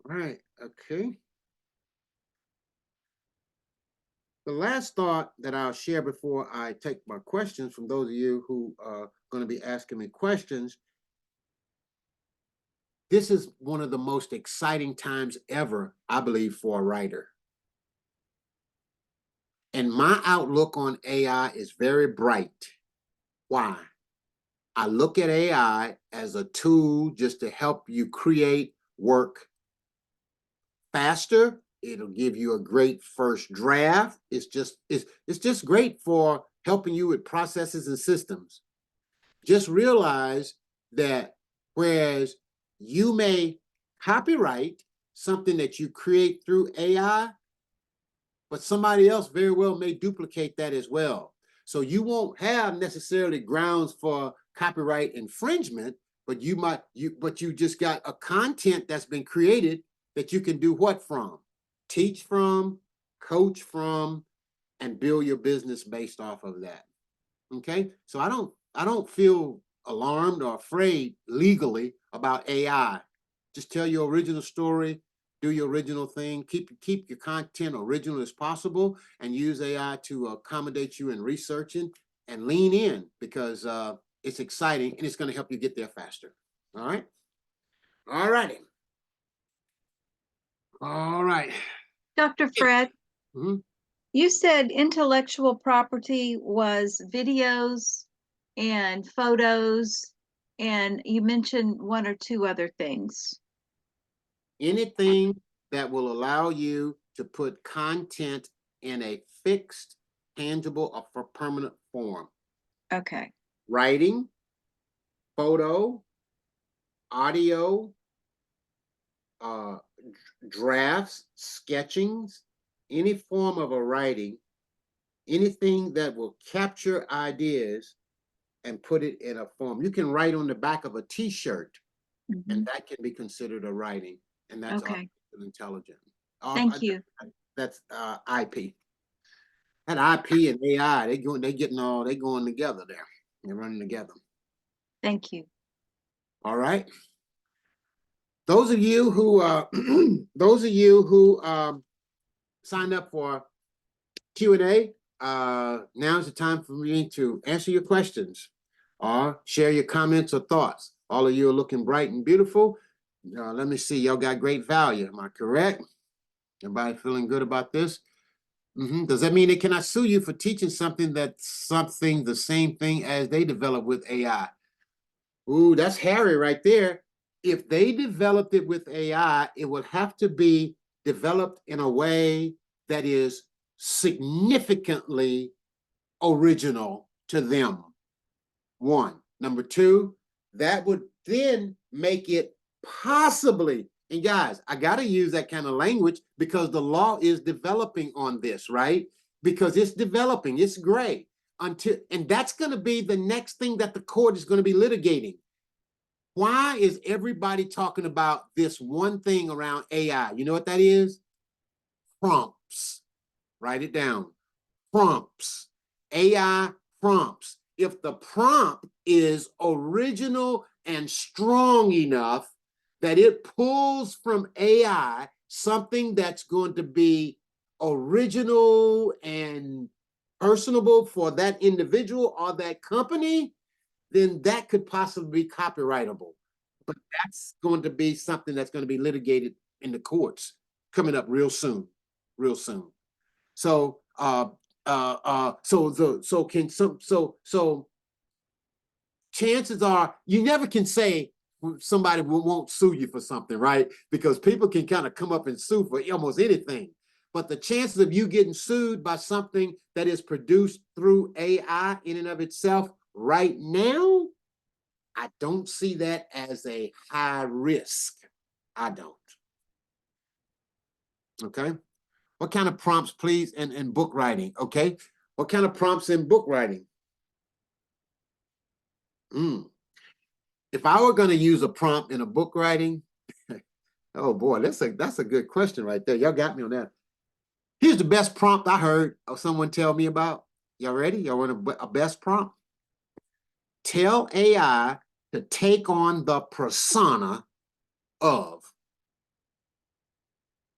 Speaker 1: right. Okay. The last thought that I'll share before I take my questions from those of you who are going to be asking me questions. This is one of the most exciting times ever, I believe, for a writer. And my outlook on AI is very bright. Why? I look at AI as a tool just to help you create work faster. It'll give you a great first draft. It's just great for helping you with processes and systems. Just realize that whereas you may copyright something that you create through AI, but somebody else very well may duplicate that as well. So you won't have necessarily grounds for copyright infringement, but you just got a content that's been created that you can do what from? Teach from, coach from, and build your business based off of that. Okay? So I don't feel alarmed or afraid legally about AI. Just tell your original story, do your original thing, keep your content original as possible, and use AI to accommodate you in researching, and lean in because it's exciting and it's going to help you get there faster. All right. All righty. All right.
Speaker 3: Dr. Fred,
Speaker 1: Mhm.
Speaker 3: you said intellectual property was videos and photos, and you mentioned one or two other things.
Speaker 1: Anything that will allow you to put content in a fixed, tangible, or for permanent form.
Speaker 3: Okay.
Speaker 1: Writing, photo, audio, drafts, sketchings, any form of a writing, anything that will capture ideas and put it in a form. You can write on the back of a t-shirt,
Speaker 3: Mhm.
Speaker 1: and that can be considered a writing, and that's
Speaker 3: Okay,
Speaker 1: artificial intelligence.
Speaker 3: thank you.
Speaker 1: That's IP. That IP and AI, they going together there. They're running together.
Speaker 3: Thank you.
Speaker 1: All right. Those of you who signed up for Q&A, now's the time for me to answer your questions or share your comments or thoughts. All of you are looking bright and beautiful. Let me see, y'all got great value. Am I correct? Everybody feeling good about this? Does that mean they cannot sue you for teaching something that's the same thing as they developed with AI? Ooh, that's hairy right there. If they developed it with AI, it would have to be developed in a way that is significantly original to them. One. Number two, that would then make it possibly, and guys, I got to use that kind of language because the law is developing on this, right? Because it's developing, it's gray and that's going to be the next thing that the court is going to be litigating. Why is everybody talking about this one thing around AI? You know what that is? Prompts. Write it down. Prompts. AI prompts. If the prompt is original and strong enough that it pulls from AI something that's going to be original and personable for that individual or that company, then that could possibly be copyrightable. But that's going to be something that's going to be litigated in the courts coming up real soon, real soon. So chances are you never can say somebody won't sue you for something, right? Because people can kind of come up and sue for almost anything. But the chances of you getting sued by something that is produced through AI in and of itself right now, I don't see that as a high risk. I don't. Okay. What kind of prompts, please, in book writing? Okay. What kind of prompts in book writing? If I were going to use a prompt in a book writing, oh boy, that's a good question right there. Y'all got me on that. Here's the best prompt I heard of someone tell me about. Y'all ready? Y'all want a best prompt? Tell AI to take on the persona of.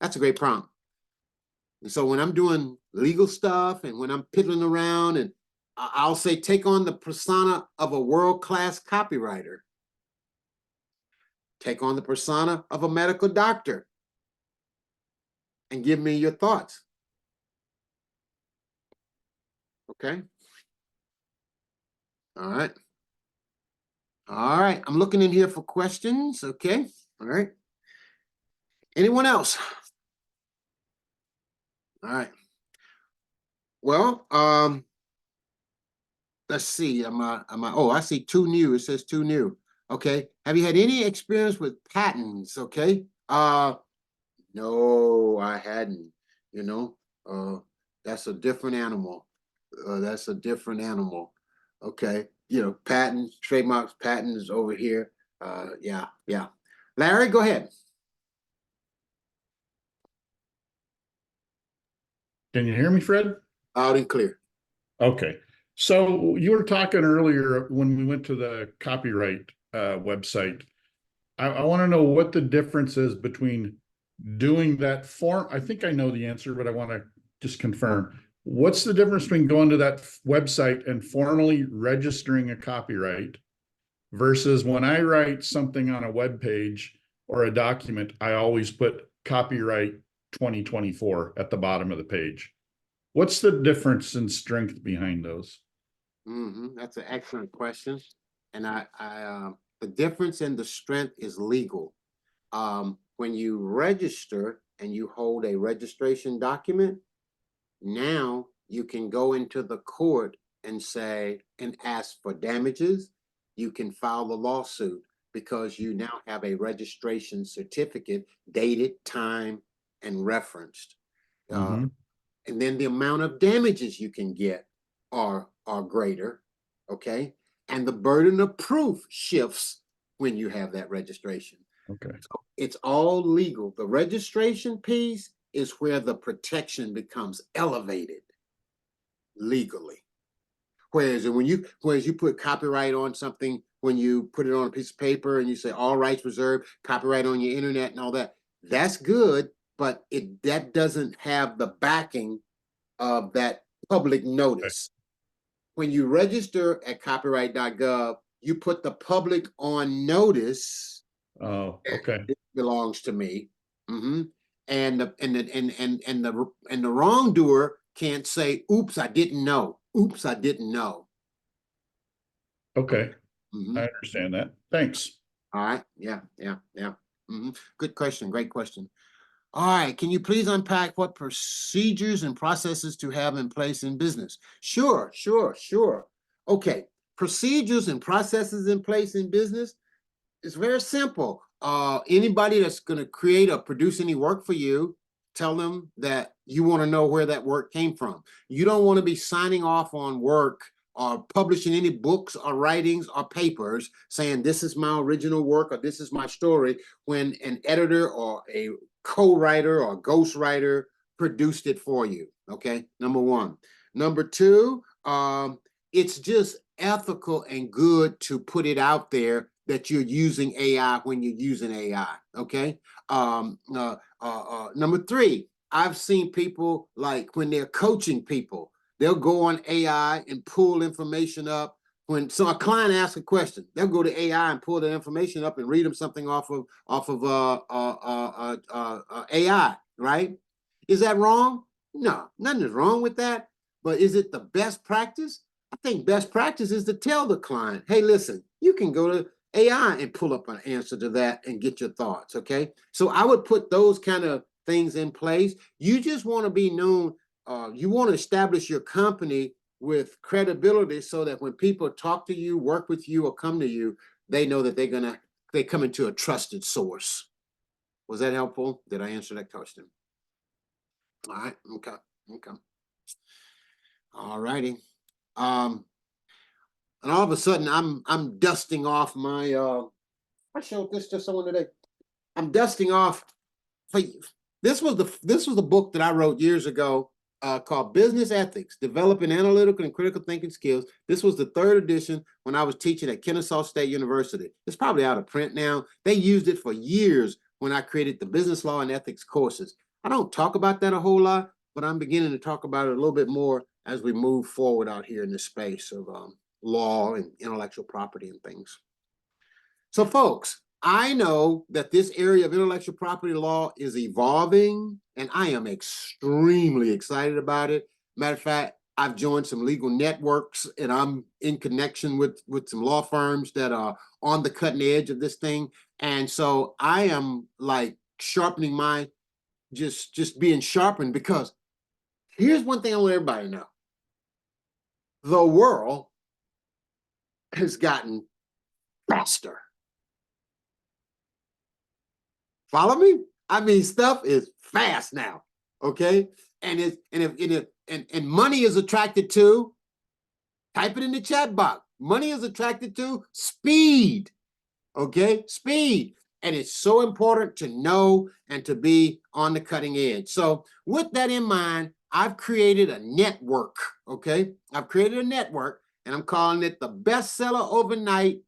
Speaker 1: That's a great prompt. And so when I'm doing legal stuff and when I'm piddling around, and I'll say, take on the persona of a world-class copywriter. Take on the persona of a medical doctor and give me your thoughts. Okay. All right. All right. I'm looking in here for questions. Okay. All right. Anyone else? All right. Well, let's see. Oh, I see two new. It says two new. Okay. Have you had any experience with patents? Okay. No, I hadn't. You know, that's a different animal. That's a different animal. Okay. You know, patents, trademarks, patents over here. Yeah. Larry, go ahead.
Speaker 4: Can you hear me, Fred?
Speaker 1: Loud and clear.
Speaker 4: Okay. So you were talking earlier when we went to the copyright website. I want to know what the difference is between doing that form. I think I know the answer, but I want to just confirm. What's the difference between going to that website and formally registering a copyright versus when I write something on a web page or a document, I always put copyright 2024 at the bottom of the page. What's the difference in strength behind those?
Speaker 1: That's an excellent question. And the difference in the strength is legal. When you register and you hold a registration document, now you can go into the court and say, and ask for damages. You can file the lawsuit because you now have a registration certificate dated, time, and referenced. And then the amount of damages you can get are greater. Okay. and the burden of proof shifts when you have that registration.
Speaker 4: Okay.
Speaker 1: So it's all legal. The registration piece is where the protection becomes elevated legally. Whereas when you put copyright on something, when you put it on a piece of paper and you say all rights reserved, copyright on your internet and all that, that's good, but that doesn't have the backing of that public notice. When you register at copyright.gov, you put the public on notice.
Speaker 4: Oh, okay.
Speaker 1: It belongs to me. And the wrongdoer can't say, oops, I didn't know. Oops, I didn't know.
Speaker 4: Okay. I understand that. Thanks.
Speaker 1: All right. Yeah. Good question. Great question. All right. Can you please unpack what procedures and processes to have in place in business? Sure. Okay. Procedures and processes in place in business. It's very simple. Anybody that's going to create or produce any work for you, tell them that you want to know where that work came from. You don't want to be signing off on work or publishing any books or writings or papers saying this is my original work or this is my story when an editor or a co-writer or ghostwriter produced it for you. Okay, number one. Number two, it's just ethical and good to put it out there that you're using AI when you're using AI, okay? Number three, I've seen people like when they're coaching people, they'll go on AI and pull information up. When a client asks a question, they'll go to AI and pull the information up and read them something off of AI, right? Is that wrong? No, nothing is wrong with that. But is it the best practice? I think best practice is to tell the client, hey, listen, you can go to AI and pull up an answer to that and get your thoughts, okay? So I would put those kind of things in place. You just want to be known, you want to establish your company with credibility so that when people talk to you, work with you, or come to you, they know that they come into a trusted source. Was that helpful? Did I answer that question? All right, okay. All righty. And all of a sudden I'm dusting off my I showed this to someone today. I'm dusting off. This was the book that I wrote years ago called Business Ethics, Developing Analytical and Critical Thinking Skills. This was the third edition when I was teaching at Kennesaw State University. It's probably out of print now. They used it for years when I created the business law and ethics courses. I don't talk about that a whole lot, but I'm beginning to talk about it a little bit more as we move forward out here in this space of law and intellectual property and things. So folks, I know that this area of intellectual property law is evolving, and I am extremely excited about it. Matter of fact, I've joined some legal networks, and I'm in connection with some law firms that are on the cutting edge of this thing. And so I am like sharpening my, just being sharpened, because here's one thing I want everybody to know. The world has gotten faster. Follow me? I mean, stuff is fast now, okay? And money is attracted to, type it in the chat box. Money is attracted to speed, okay? Speed. And it's so important to know and to be on the cutting edge. So with that in mind, I've created a network, okay? I've created a network, and I'm calling it the Bestseller Overnight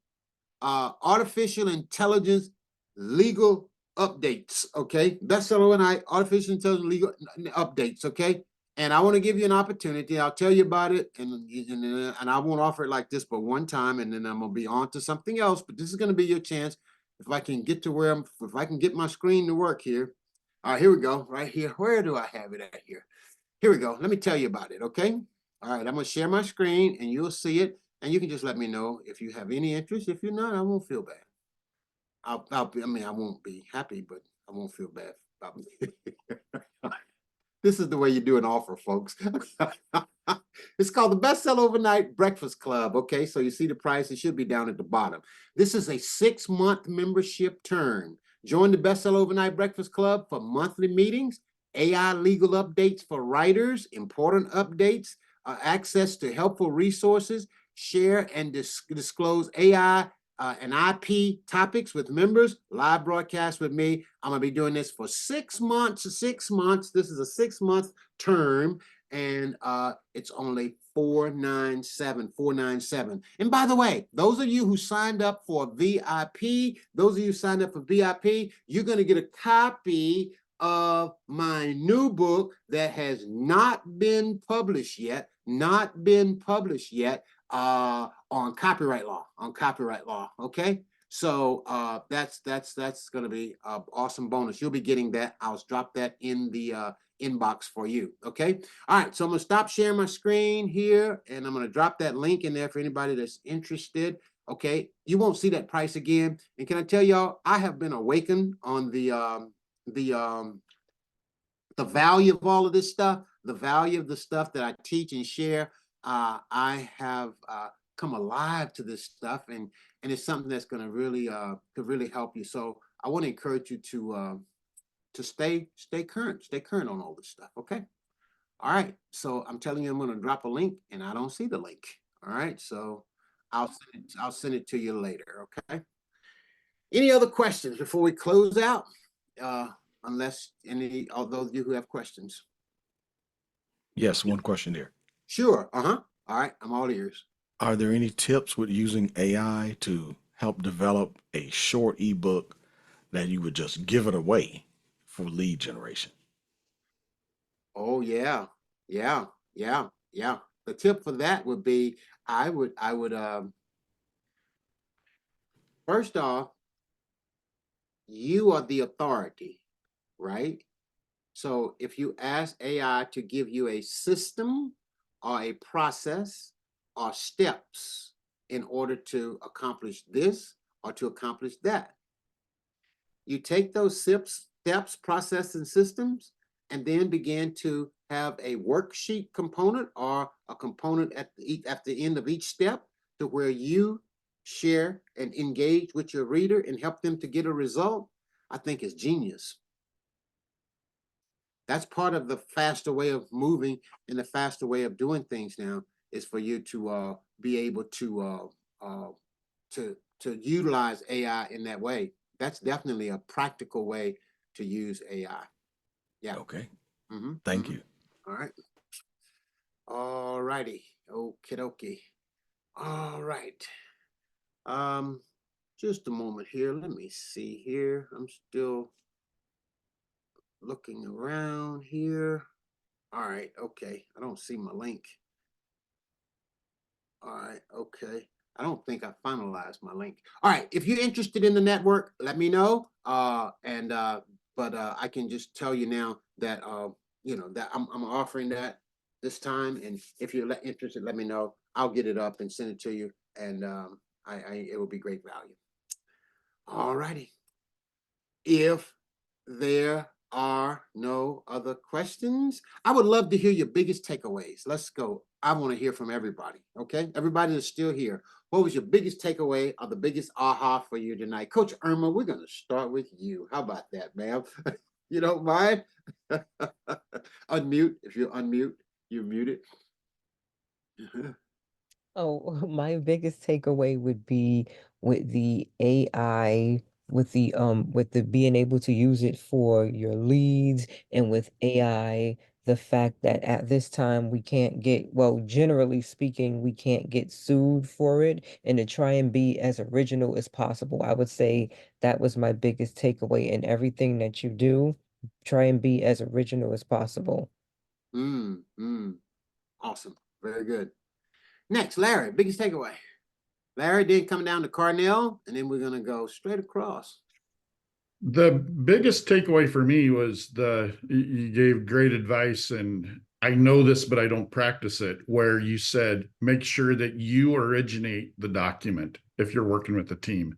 Speaker 1: Artificial Intelligence Legal Updates, okay? Bestseller Overnight Artificial Intelligence Legal Updates, okay? And I want to give you an opportunity. I'll tell you about it, and I won't offer it like this but one time, and then I'm going to be on to something else. But this is going to be your chance. If I can get to where if I can get my screen to work here. All right, here we go, right here. Where do I have it at here? Here we go. Let me tell you about it, okay? All right, I'm going to share my screen, and you'll see it. And you can just let me know if you have any interest. If you're not, I won't feel bad. I mean, I won't be happy, but I won't feel bad about me. This is the way you do an offer, folks. It's called the Bestseller Overnight Breakfast Club. Okay, so you see the price. It should be down at the bottom. This is a 6-month membership term. Join the Bestseller Overnight Breakfast Club for monthly meetings, AI legal updates for writers, important updates, access to helpful resources, share, and disclose AI and IP topics with members, live broadcast with me. I'm gonna be doing this for 6 months. 6 months. This is a 6-month term, and it's only $497. And by the way, those of you who signed up for VIP, you're gonna get a copy of my new book that has not been published yet, on copyright law. Okay, so that's going to be an awesome bonus. You'll be getting that. I'll drop that in the inbox for you. Okay, all right, so I'm going to stop sharing my screen here, and I'm going to drop that link in there for anybody that's interested. Okay, you won't see that price again. And can I tell y'all, I have been awakened on the value of all of this stuff, the value of the stuff that I teach and share. I have come alive to this stuff, and it's something that's going to really could really help you. So I want to encourage you to stay current on all this stuff. Okay. All right. So I'm telling you, I'm going to drop a link, and I don't see the link. All right. So I'll send it to you later. Okay. Any other questions before we close out? Unless any of those of you who have questions.
Speaker 5: Yes, one question there.
Speaker 1: Sure. All right. I'm all ears.
Speaker 5: Are there any tips with using AI to help develop a short ebook that you would just give it away for lead generation?
Speaker 1: Oh yeah. The tip for that would be I would first off, you are the authority, right? So if you ask AI to give you a system or a process or steps in order to accomplish this or to accomplish that, you take those steps, process, and systems, and then begin to have a worksheet component or a component at the end of each step to where you share and engage with your reader and help them to get a result. I think is genius. That's part of the faster way of moving and the faster way of doing things now is for you to be able to utilize AI in that way. That's definitely a practical way to use AI. Yeah.
Speaker 5: Okay. Thank you.
Speaker 1: All right. All righty. Okie dokie. All right. Just a moment here. Let me see here. I'm still looking around here. All right. Okay. I don't see my link. All right. Okay. I don't think I finalized my link. All right. If you're interested in the network, let me know. But I can just tell you now that that I'm offering that this time. And if you're interested, let me know. I'll get it up and send it to you. And it will be great value. All righty. If there are no other questions, I would love to hear your biggest takeaways. Let's go. I want to hear from everybody. Okay. Everybody that's still here. What was your biggest takeaway or the biggest aha for you tonight? Coach Irma, we're going to start with you. How about that, ma'am? You don't mind? Unmute. If you unmute, you're muted.
Speaker 6: Oh, my biggest takeaway would be with the AI, with the being able to use it for your leads, and with AI, the fact that at this time we can't get, well, generally speaking, we can't get sued for it, and to try and be as original as possible. I would say that was my biggest takeaway in everything that you do. Try and be as original as possible.
Speaker 1: Awesome. Very good. Next, Larry, biggest takeaway. Larry, then come down to Carnell, and then we're going to go straight across.
Speaker 4: The biggest takeaway for me was you gave great advice, and I know this, but I don't practice it, where you said, make sure that you originate the document if you're working with a team,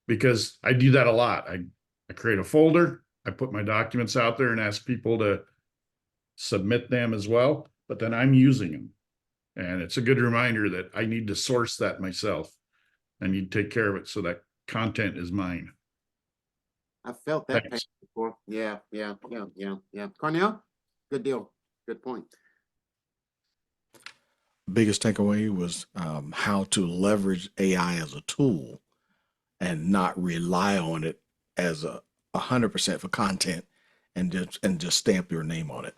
Speaker 4: because I do that a lot. I create a folder, I put my documents out there and ask people to submit them as well, but then I'm using them. And it's a good reminder that I need to source that myself. I need to take care of it so that content is mine.
Speaker 1: I felt that pain
Speaker 4: Thanks.
Speaker 1: before. Yeah. Carnell, good deal. Good point.
Speaker 5: biggest takeaway was how to leverage AI as a tool and not rely on it as 100% for content and just stamp your name on it.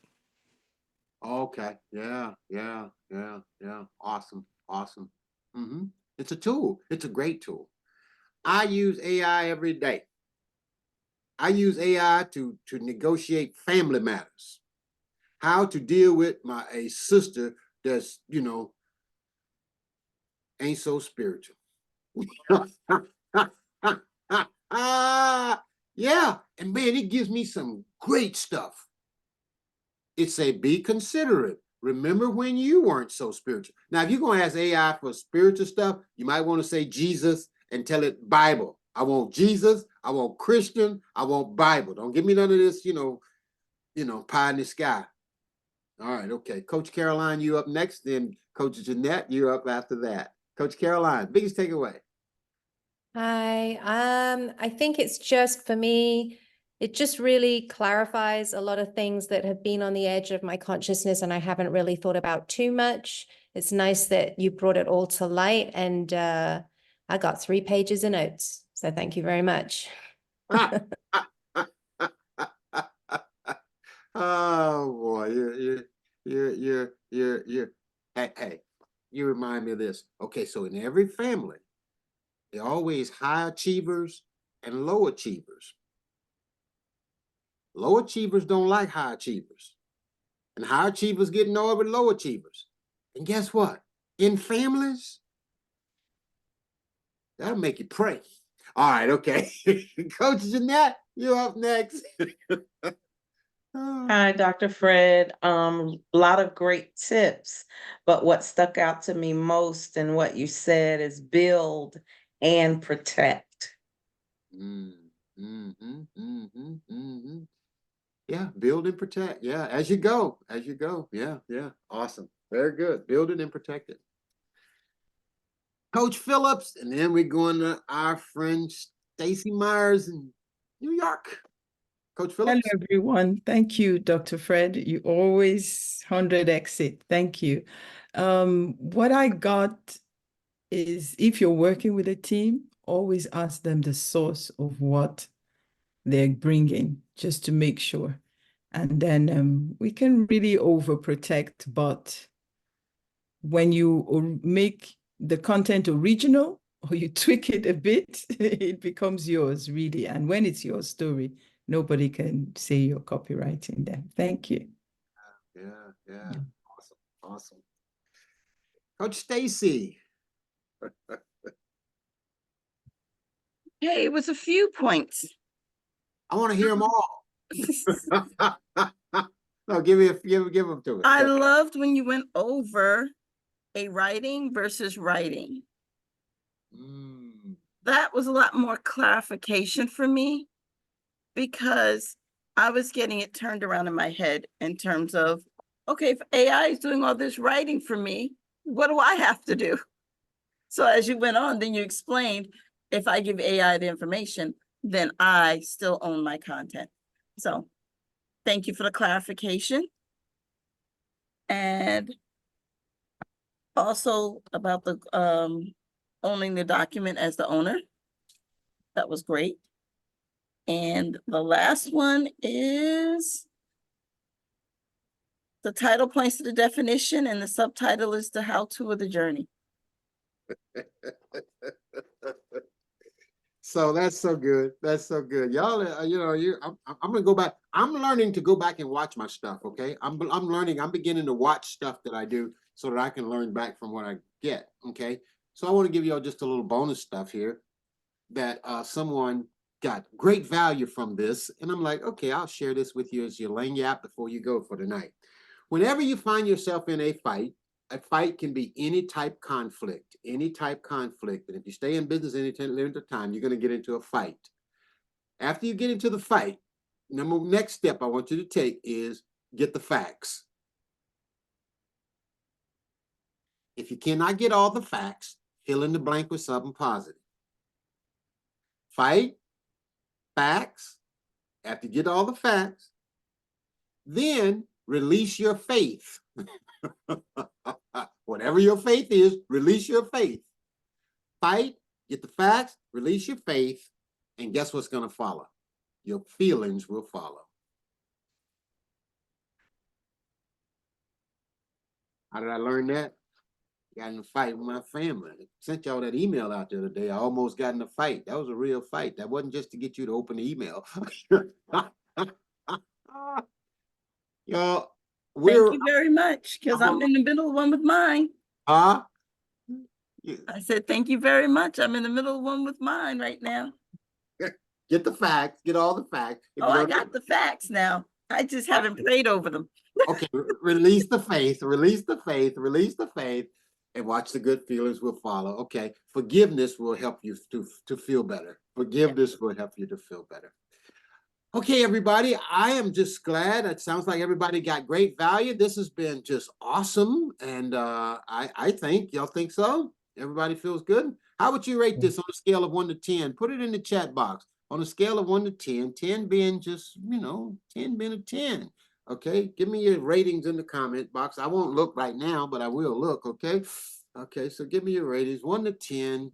Speaker 1: Okay. Yeah. Yeah. Yeah. Yeah. Awesome. Awesome. It's a tool. It's a great tool. I use AI every day. I use AI to negotiate family matters. How to deal with a sister that's, ain't so spiritual. Yeah, and man, it gives me some great stuff. It say, be considerate. Remember when you weren't so spiritual. Now, if you're going to ask AI for spiritual stuff, you might want to say Jesus and tell it Bible. I want Jesus. I want Christian. I want Bible. Don't give me none of this, pie in the sky. All right, okay. Coach Caroline, you up next. Then Coach Jeanette, you're up after that. Coach Caroline, biggest takeaway.
Speaker 7: Hi, I think it's just for me, it just really clarifies a lot of things that have been on the edge of my consciousness and I haven't really thought about too much. It's nice that you brought it all to light, and I got 3 pages of notes. So thank you very much.
Speaker 1: Oh boy, you're hey, you remind me of this. Okay, so in every family, there are always high achievers and low achievers. Low achievers don't like high achievers, and high achievers get annoyed with low achievers. And guess what? In families, that'll make you pray. All right, okay. Coach Jeanette, you're up next.
Speaker 8: Hi, Dr. Fred. A lot of great tips, but what stuck out to me most and what you said is build and protect.
Speaker 1: Yeah, build and protect. Yeah, as you go. Yeah, yeah. Awesome. Very good. Build it and protect it. Coach Phillips, and then we're going to our friend Stacy Myers in New York. Coach
Speaker 9: Hello,
Speaker 1: Phillips.
Speaker 9: everyone. Thank you, Dr. Fred. You always 100x it. Thank you. What I got is, if you're working with a team, always ask them the source of what they're bringing, just to make sure. And then we can really overprotect, but when you make the content original or you tweak it a bit, it becomes yours, really. And when it's your story, nobody can say you're copywriting them. Thank you.
Speaker 1: Yeah. Awesome. Awesome. Coach Stacy.
Speaker 2: Hey, it was a few points.
Speaker 1: I want to hear them all. No, give them to me.
Speaker 2: I loved when you went over a writing versus writing. That was a lot more clarification for me, because I was getting it turned around in my head in terms of, okay, if AI is doing all this writing for me, what do I have to do? So as you went on, then you explained, if I give AI the information, then I still own my content. So thank you for the clarification. And also about the owning the document as the owner. That was great. And the last one is the title points to the definition and the subtitle is the how-to of the journey.
Speaker 1: So that's so good. That's so good. Y'all, I'm gonna go back. I'm learning to go back and watch my stuff. Okay, I'm learning. I'm beginning to watch stuff that I do so that I can learn back from what I get. Okay, so I want to give y'all just a little bonus stuff here that someone got great value from this, and I'm like, okay, I'll share this with you as your lanyard before you go for tonight. Whenever you find yourself in a fight can be any type conflict. And if you stay in business any length of time, you're going to get into a fight. After you get into the fight, next step I want you to take is get the facts. If you cannot get all the facts, fill in the blank with something positive. Fight, facts. After you get all the facts, then release your faith. Whatever your faith is, release your faith. Fight, get the facts, release your faith, and guess what's going to follow? Your feelings will follow. How did I learn that? Got in a fight with my family. I sent y'all that email out there today. I almost got in a fight. That was a real fight. That wasn't just to get you to open the email. Y'all,
Speaker 2: Thank you very much, because I'm in the middle of one with mine.
Speaker 1: yeah.
Speaker 2: I said, thank you very much. I'm in the middle of one with mine right now.
Speaker 1: Get the facts, get all the facts. If
Speaker 2: Oh,
Speaker 1: you
Speaker 2: I
Speaker 1: don't-
Speaker 2: got the facts now. I just haven't prayed over them.
Speaker 1: Okay, release the faith, release the faith, release the faith, and watch the good feelings will follow. Okay, forgiveness will help you to feel better. Forgiveness will help you to feel better. Okay, everybody, I am just glad. It sounds like everybody got great value. This has been just awesome. And I think, y'all think so? Everybody feels good? How would you rate this on a scale of 1 to 10? Put it in the chat box. On a scale of 1 to 10, 10 being just, 10 being a 10. Okay, give me your ratings in the comment box. I won't look right now, but I will look, okay? Okay, so give me your ratings, 1 to 10.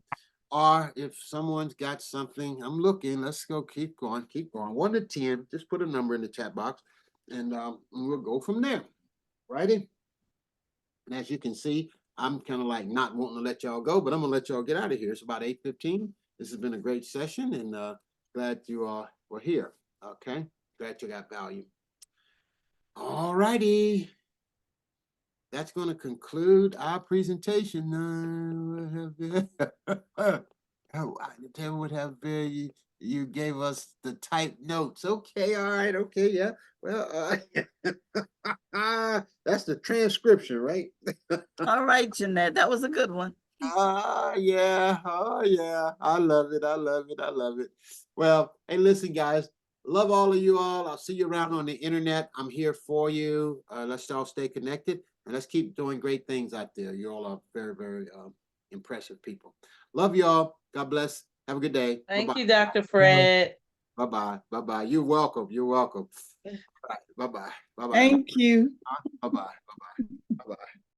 Speaker 1: Or if someone's got something, I'm looking, let's go, keep going, 1 to 10, just put a number in the chat box and we'll go from there, righty? And as you can see, I'm kind of like not wanting to let y'all go, but I'm gonna let y'all get out of here. It's about 8:15. This has been a great session and glad you all were here, okay? Glad you got value. All righty. That's going to conclude our presentation. You gave us the type notes. Okay, all right, okay, yeah. Well, that's the transcription, right?
Speaker 2: All right, Jeanette, that was a good one.
Speaker 1: Yeah. Oh, yeah. I love it. I love it. I love it. Well, hey, listen, guys. Love all of you all. I'll see you around on the internet. I'm here for you. Let's all stay connected and let's keep doing great things out there. You all are very, very impressive people. Love y'all. God bless. Have a good day.
Speaker 8: Thank
Speaker 1: Bye-bye.
Speaker 8: you, Dr. Fred.
Speaker 1: Bye-bye. Bye-bye. You're welcome. You're welcome. Bye-bye. Bye-bye. Bye-bye.
Speaker 9: Thank you.
Speaker 1: Bye-bye.